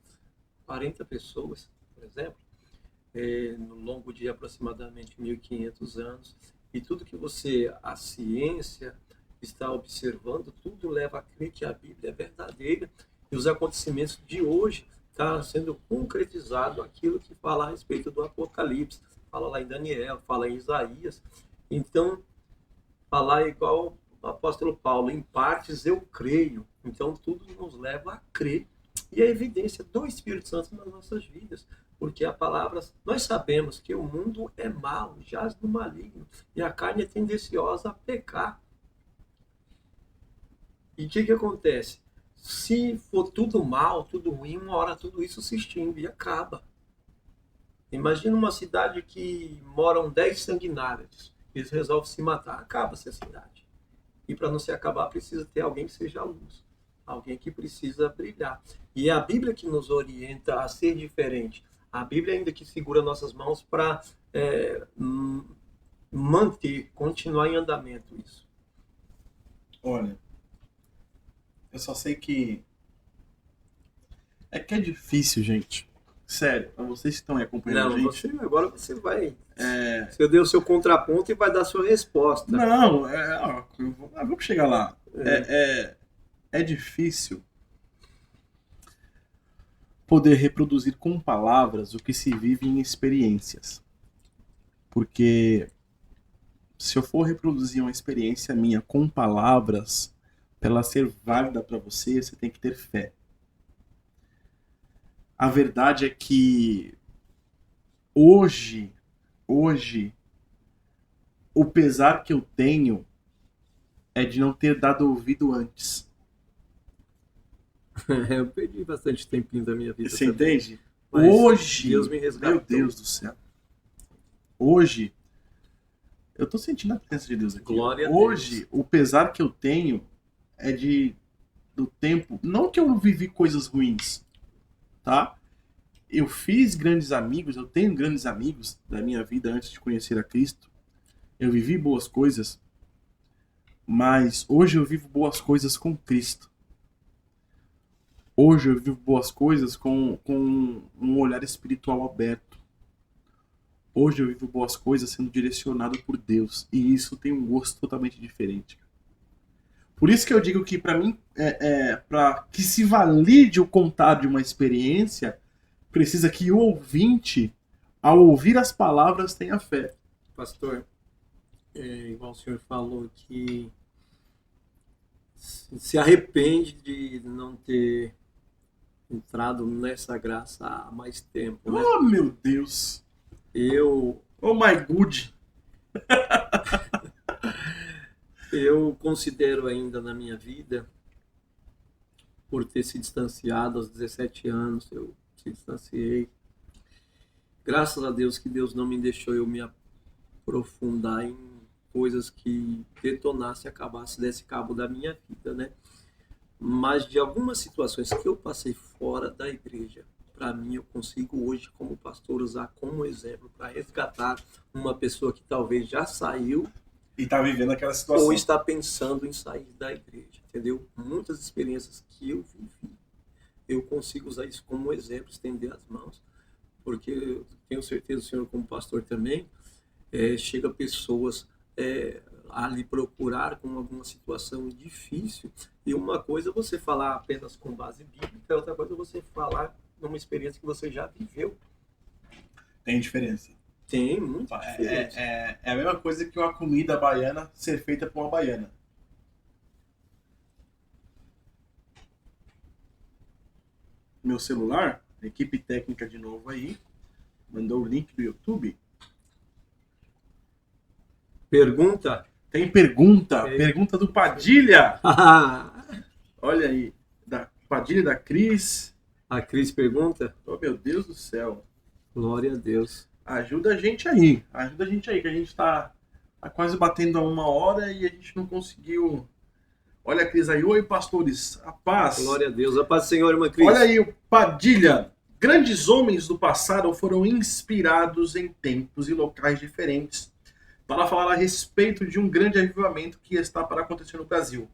40 pessoas, por exemplo, no longo de aproximadamente 1500 anos, e tudo que a ciência está observando, tudo leva a crer que a Bíblia é verdadeira, e os acontecimentos de hoje está sendo concretizado aquilo que fala a respeito do Apocalipse, fala lá em Daniel, fala em Isaías. Então, falar igual o apóstolo Paulo, em partes eu creio. Então, tudo nos leva a crer. E a evidência do Espírito Santo nas nossas vidas. Porque a palavra, nós sabemos que o mundo é mau, jaz no maligno. E a carne é tendenciosa a pecar. E o que acontece? Se for tudo mal, tudo ruim, uma hora tudo isso se extingue e acaba. Imagina uma cidade que moram 10 sanguinários. Eles resolvem se matar. Acaba-se a cidade. E para não se acabar, precisa ter alguém que seja a luz. Alguém que precisa brilhar. E é a Bíblia que nos orienta a ser diferente. A Bíblia ainda que segura nossas mãos para manter, continuar em andamento isso.
Olha, eu só sei que é difícil, gente. Sério, para vocês que estão aí acompanhando a gente.
Agora você vai. Você deu o seu contraponto e vai dar a sua resposta.
Não, vamos chegar lá. É difícil poder reproduzir com palavras o que se vive em experiências. Porque se eu for reproduzir uma experiência minha com palavras, para ela ser válida para você, você tem que ter fé. A verdade é que hoje, o pesar que eu tenho é de não ter dado ouvido antes.
Eu perdi bastante tempinho da minha vida.
Você entende?
Mas
hoje,
Deus me resgatou.
meu Deus do céu. Hoje, eu tô sentindo a presença de Deus aqui.
Glória a
hoje,
Deus.
O pesar que eu tenho é do tempo. Não que eu vivi coisas ruins, tá? Eu fiz grandes amigos, eu tenho grandes amigos da minha vida antes de conhecer a Cristo. Eu vivi boas coisas, mas hoje eu vivo boas coisas com Cristo. Hoje eu vivo boas coisas com um olhar espiritual aberto. Hoje eu vivo boas coisas sendo direcionado por Deus. E isso tem um gosto totalmente diferente. Por isso que eu digo que para mim, para que se valide o contar de uma experiência, precisa que o ouvinte, ao ouvir as palavras, tenha fé.
Pastor, igual o senhor falou que se arrepende de não ter entrado nessa graça há mais tempo, né?
Oh, meu Deus.
Eu
Oh, my good.
considero ainda na minha vida, por ter se distanciado aos 17 anos, eu se distanciei. Graças a Deus que Deus não me deixou eu me aprofundar em coisas que detonasse, acabasse, desse cabo da minha vida, né? Mas de algumas situações que eu passei fora da igreja, para mim eu consigo hoje como pastor usar como exemplo para resgatar uma pessoa que talvez já saiu
E tá vivendo aquela situação.
ou está pensando em sair da igreja, entendeu? Muitas experiências que eu vivi, eu consigo usar isso como exemplo, estender as mãos, porque eu tenho certeza, o senhor como pastor também, chega pessoas a lhe procurar com alguma situação difícil, e uma coisa é você falar apenas com base bíblica, outra coisa é você falar numa experiência que você já viveu.
Tem diferença.
Tem muita diferença.
É a mesma coisa que uma comida baiana ser feita por uma baiana. Meu celular, equipe técnica de novo aí, mandou o link do YouTube.
Pergunta?
Tem pergunta, pergunta do Padilha. Olha aí, da Padilha da Cris.
A Cris pergunta?
Oh, meu Deus do céu.
Glória a Deus.
Ajuda a gente aí, que a gente tá quase batendo a 1 hora e a gente não conseguiu. Olha a Cris aí, oi pastores, a paz.
Glória a Deus, a paz do Senhor, irmã Cris.
Olha aí o Padilha. Grandes homens do passado foram inspirados em tempos e locais diferentes para falar a respeito de um grande avivamento que está para acontecer no Brasil.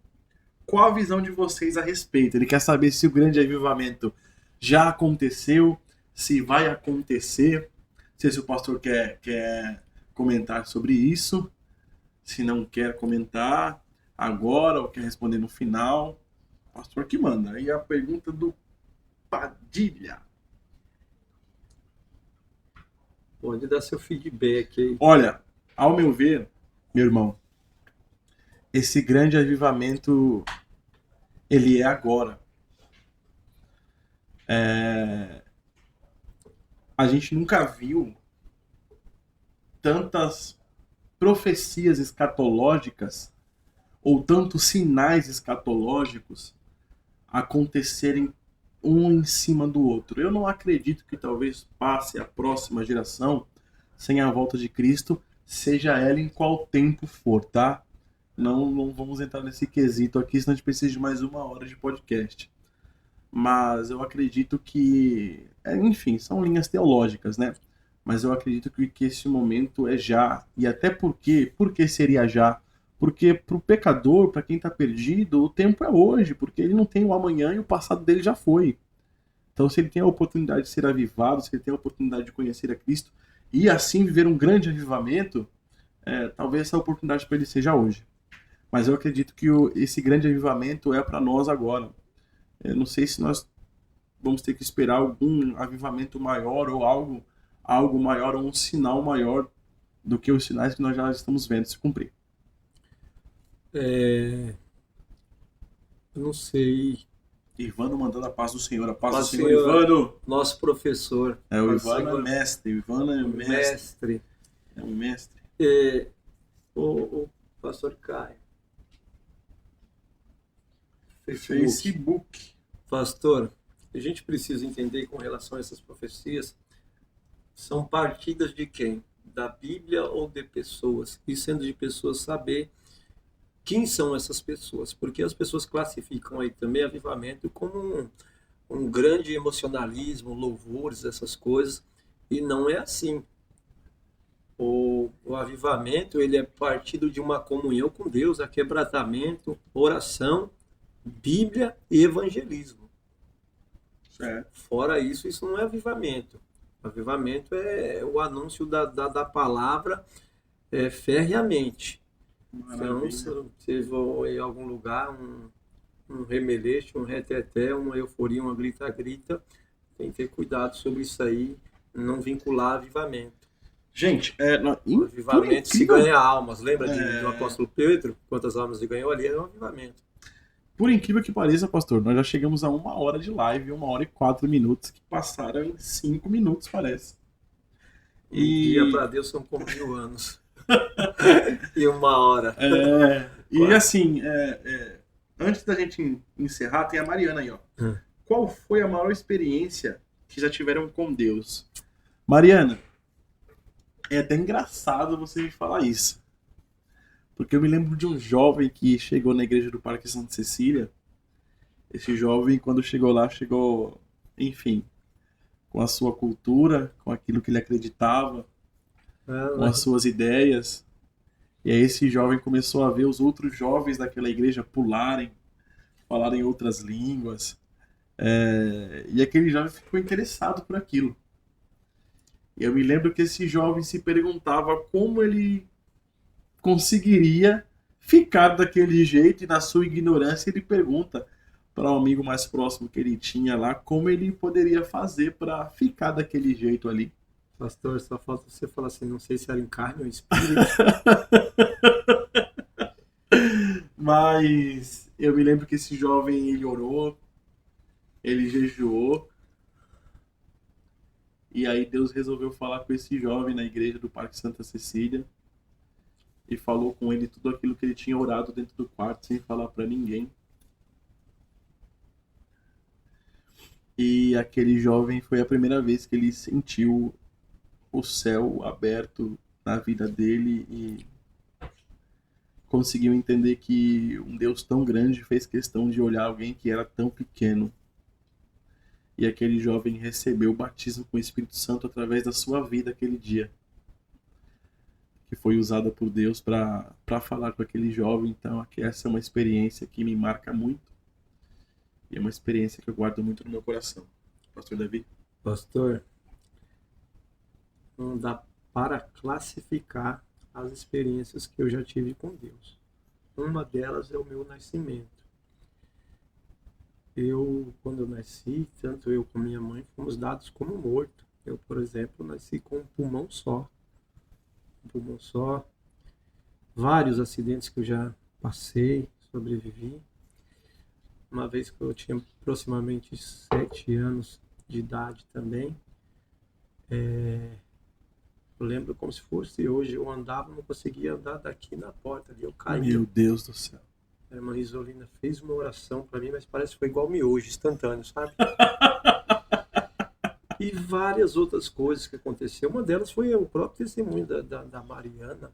Qual a visão de vocês a respeito? Ele quer saber se o grande avivamento já aconteceu, se vai acontecer. Não sei se o pastor quer comentar sobre isso. Se não quer comentar agora ou quer responder no final, o pastor que manda. Aí a pergunta do Padilha.
Pode dar seu feedback aí.
Olha, ao meu ver, meu irmão, esse grande avivamento, ele é agora. A gente nunca viu tantas profecias escatológicas ou tantos sinais escatológicos acontecerem um em cima do outro. Eu não acredito que talvez passe a próxima geração sem a volta de Cristo, seja ela em qual tempo for, tá? Não vamos entrar nesse quesito aqui, senão a gente precisa de mais 1 hora de podcast. Mas eu acredito que, enfim, são linhas teológicas, né? Mas eu acredito que esse momento é já. E até por que seria já? Porque para o pecador, para quem está perdido, o tempo é hoje, porque ele não tem o amanhã e o passado dele já foi. Então, se ele tem a oportunidade de ser avivado, se ele tem a oportunidade de conhecer a Cristo e assim viver um grande avivamento, talvez essa oportunidade para ele seja hoje. Mas eu acredito que esse grande avivamento é para nós agora. Eu não sei se nós vamos ter que esperar algum avivamento maior ou algo maior ou um sinal maior do que os sinais que nós já estamos vendo se cumprir.
Eu não sei.
Ivano mandando a paz do Senhor. A paz
Paz
do
do
Senhor,
Senhor.
Ivano.
Nosso professor.
O
Paz do
Ivano
Senhor.
é mestre. O Ivano é mestre. É um mestre.
O pastor Caio.
Facebook.
Pastor, a gente precisa entender com relação a essas profecias, são partidas de quem? Da Bíblia ou de pessoas? E sendo de pessoas, saber quem são essas pessoas, porque as pessoas classificam aí também avivamento como um grande emocionalismo, louvores, essas coisas, e não é assim. O avivamento, ele é partido de uma comunhão com Deus, aquebrantamento, oração, Bíblia e evangelismo.
Certo.
Fora isso, isso não é avivamento. Avivamento é o anúncio da palavra ferreamente. Então, se você for em algum lugar, um remeleixo, um reteté, uma euforia, uma grita-grita, tem que ter cuidado sobre isso aí, não vincular avivamento.
Gente,
o avivamento se ganha almas. Lembra do apóstolo Pedro? Quantas almas ele ganhou ali? Era um avivamento.
por incrível que pareça, pastor, nós já chegamos a 1 hora de live, 1 hora e 4 minutos, que passaram em 5 minutos, parece.
Um dia
E,
para Deus são como 1000 anos. E 1 hora.
e assim, antes da gente encerrar, tem a Mariana aí, ó. Qual foi a maior experiência que já tiveram com Deus? Mariana, é até engraçado você me falar isso. Porque eu me lembro de um jovem que chegou na igreja do Parque Santa Cecília. Esse jovem, quando chegou lá, chegou, enfim, com a sua cultura, com aquilo que ele acreditava, com as suas ideias. E aí esse jovem começou a ver os outros jovens daquela igreja pularem, falarem outras línguas. E aquele jovem ficou interessado por aquilo. E eu me lembro que esse jovem se perguntava como ele conseguiria ficar daquele jeito, e na sua ignorância ele pergunta para um amigo mais próximo que ele tinha lá como ele poderia fazer para ficar daquele jeito ali.
Pastor, só falta você falar assim, não sei se era em carne ou espírito.
Mas eu me lembro que esse jovem, ele orou, ele jejuou, e aí Deus resolveu falar com esse jovem na igreja do Parque Santa Cecília e falou com ele tudo aquilo que ele tinha orado dentro do quarto sem falar para ninguém. E aquele jovem foi a primeira vez que ele sentiu o céu aberto na vida dele e conseguiu entender que um Deus tão grande fez questão de olhar alguém que era tão pequeno. E aquele jovem recebeu o batismo com o Espírito Santo através da sua vida aquele dia, que foi usada por Deus para falar com aquele jovem. Então, essa é uma experiência que me marca muito e é uma experiência que eu guardo muito no meu coração. Pastor Davi?
Pastor, não dá para classificar as experiências que eu já tive com Deus. Uma delas é o meu nascimento. Quando eu nasci, tanto eu como minha mãe fomos dados como morto. Eu, por exemplo, nasci com um pulmão só. Um pulmão só. Vários acidentes que eu já passei, sobrevivi. Uma vez que eu tinha aproximadamente 7 anos de idade também. Eu lembro como se fosse hoje. Eu andava, não conseguia andar daqui na porta ali. Eu caí.
Meu Deus do céu.
A irmã Isolina fez uma oração para mim, mas parece que foi igual miojo, instantâneo, sabe? E várias outras coisas que aconteceram. Uma delas foi o próprio testemunho da Mariana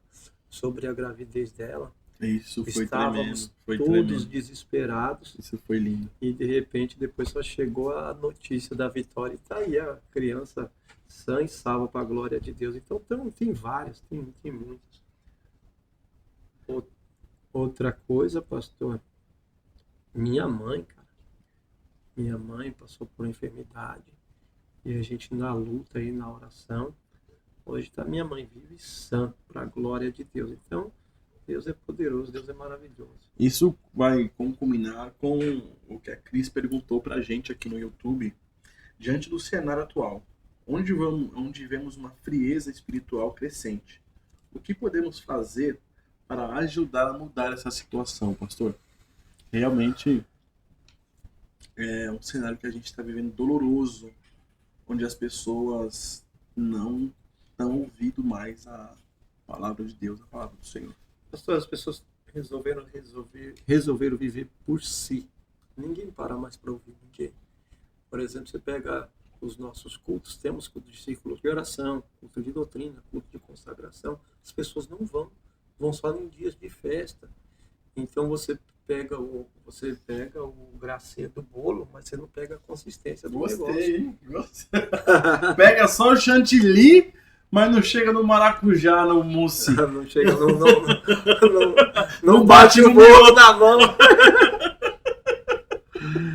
sobre a gravidez dela.
Isso foi
Estávamos
tremendo. Foi
todos
tremendo.
desesperados.
Isso foi lindo.
E de repente depois só chegou a notícia da vitória. E tá aí a criança sã e salva para a glória de Deus. Então tem várias, tem muitas. Outra coisa, pastor, minha mãe, cara. Minha mãe passou por enfermidade. E a gente na luta aí, na oração. Hoje tá minha mãe vive sã para a glória de Deus. Então, Deus é poderoso, Deus é maravilhoso.
Isso vai combinar com o que a Cris perguntou pra gente aqui no YouTube. Diante do cenário atual, onde vemos uma frieza espiritual crescente, o que podemos fazer para ajudar a mudar essa situação, pastor? Realmente é um cenário que a gente está vivendo doloroso, onde as pessoas não estão ouvindo mais a palavra de Deus, a palavra do Senhor.
Pastor, as pessoas resolveram viver por si. Ninguém para mais para ouvir ninguém. Por exemplo, você pega os nossos cultos, temos culto de círculo de oração, culto de doutrina, culto de consagração. As pessoas não vão só em dias de festa. Então você pega o gracinha do bolo, mas você não pega a consistência do negócio.
Gostei, hein? Gostei. Pega só o chantilly, mas não chega no maracujá, no mousse.
Não chega, não bate o bolo na mão.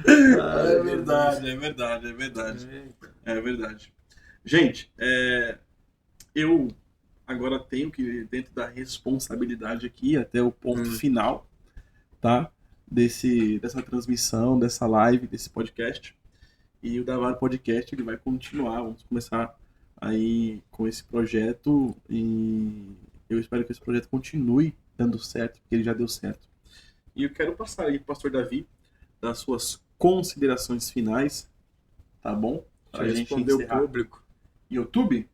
É verdade, é verdade, é verdade. É verdade. Gente, eu agora tenho que ir dentro da responsabilidade aqui até o ponto final, tá? Dessa transmissão, dessa live, desse podcast. E o Davar Podcast ele vai continuar. Vamos começar aí com esse projeto e eu espero que esse projeto continue dando certo, porque ele já deu certo. E eu quero passar aí para o pastor Davi das suas considerações finais, tá bom?
Pra responder o público.
YouTube?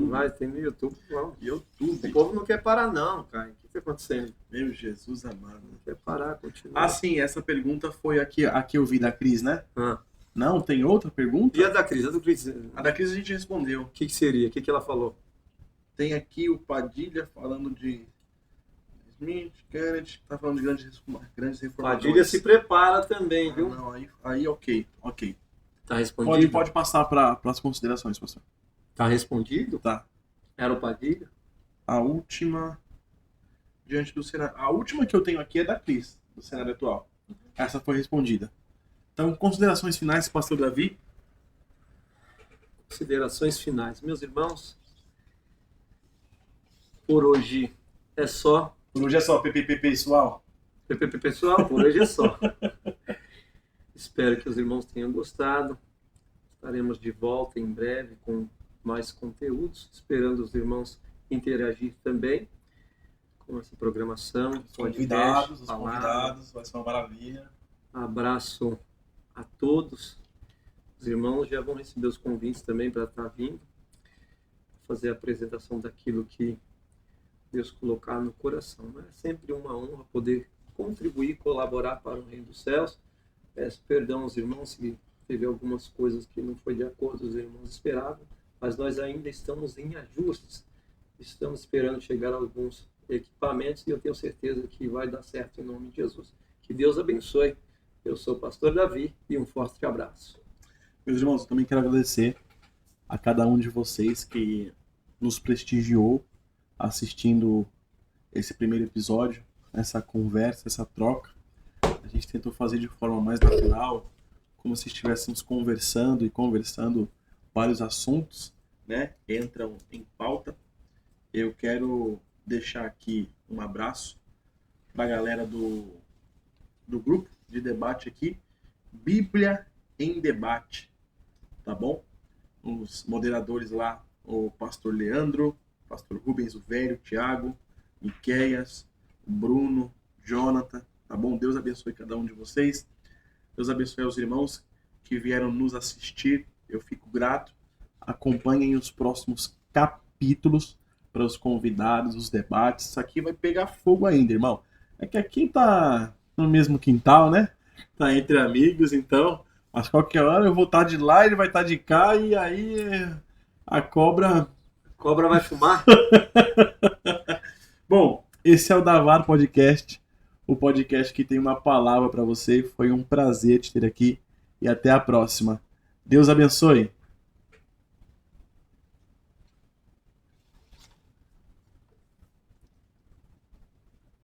Vai, tem no YouTube. Não.
YouTube.
O povo não quer parar não, cara. O que está acontecendo?
Meu Jesus amado.
Não quer parar, continua.
Ah, sim, essa pergunta foi a que eu vi da Cris, né?
Ah.
Não, tem outra pergunta?
E a da Cris?
A da Cris a gente respondeu.
O que seria? O que ela falou?
Tem aqui o Padilha falando de Smith, Kennedy, tá falando de grandes reformadores.
Padilha se prepara também, viu?
Não, aí ok.
Tá respondido?
Pode passar para as considerações, pastor.
Tá respondido?
Tá.
Era o Padilha?
A última, diante do cenário. A última que eu tenho aqui é da Cris, do cenário atual. Essa foi respondida. Então, considerações finais, pastor Davi?
Considerações finais. Meus irmãos, por hoje é só.
Por hoje é só, PPP pessoal.
PPP pessoal, por hoje é só. Espero que os irmãos tenham gostado. Estaremos de volta em breve com mais conteúdos, esperando os irmãos interagir também com essa programação.
Os convidados, vai ser uma maravilha.
Abraço a todos. Os irmãos já vão receber os convites também para estar vindo, fazer a apresentação daquilo que Deus colocar no coração. É sempre uma honra poder contribuir, colaborar para o Reino dos Céus. Peço perdão aos irmãos se teve algumas coisas que não foi de acordo com os irmãos esperavam, mas nós ainda estamos em ajustes. Estamos esperando chegar alguns equipamentos e eu tenho certeza que vai dar certo em nome de Jesus. Que Deus abençoe. Eu sou o pastor Davi e um forte abraço.
Meus irmãos, eu também quero agradecer a cada um de vocês que nos prestigiou assistindo esse primeiro episódio, essa conversa, essa troca. A gente tentou fazer de forma mais natural, como se estivéssemos conversando vários assuntos, né, entram em pauta. Eu quero deixar aqui um abraço para a galera do grupo de debate aqui, Bíblia em Debate, tá bom? Os moderadores lá, o pastor Leandro, pastor Rubens, o Velho, Thiago, Miqueias, o Bruno, Jonathan, tá bom? Deus abençoe cada um de vocês. Deus abençoe aos irmãos que vieram nos assistir. Eu fico grato. Acompanhem os próximos capítulos para os convidados, os debates. Isso aqui vai pegar fogo ainda, irmão. É que aqui tá no mesmo quintal, né? Tá entre amigos, então. Mas qualquer hora eu vou estar de lá, ele vai estar de cá e aí a cobra...
Cobra vai fumar?
Bom, esse é o Davar Podcast, o podcast que tem uma palavra para você. Foi um prazer te ter aqui e até a próxima. Deus abençoe.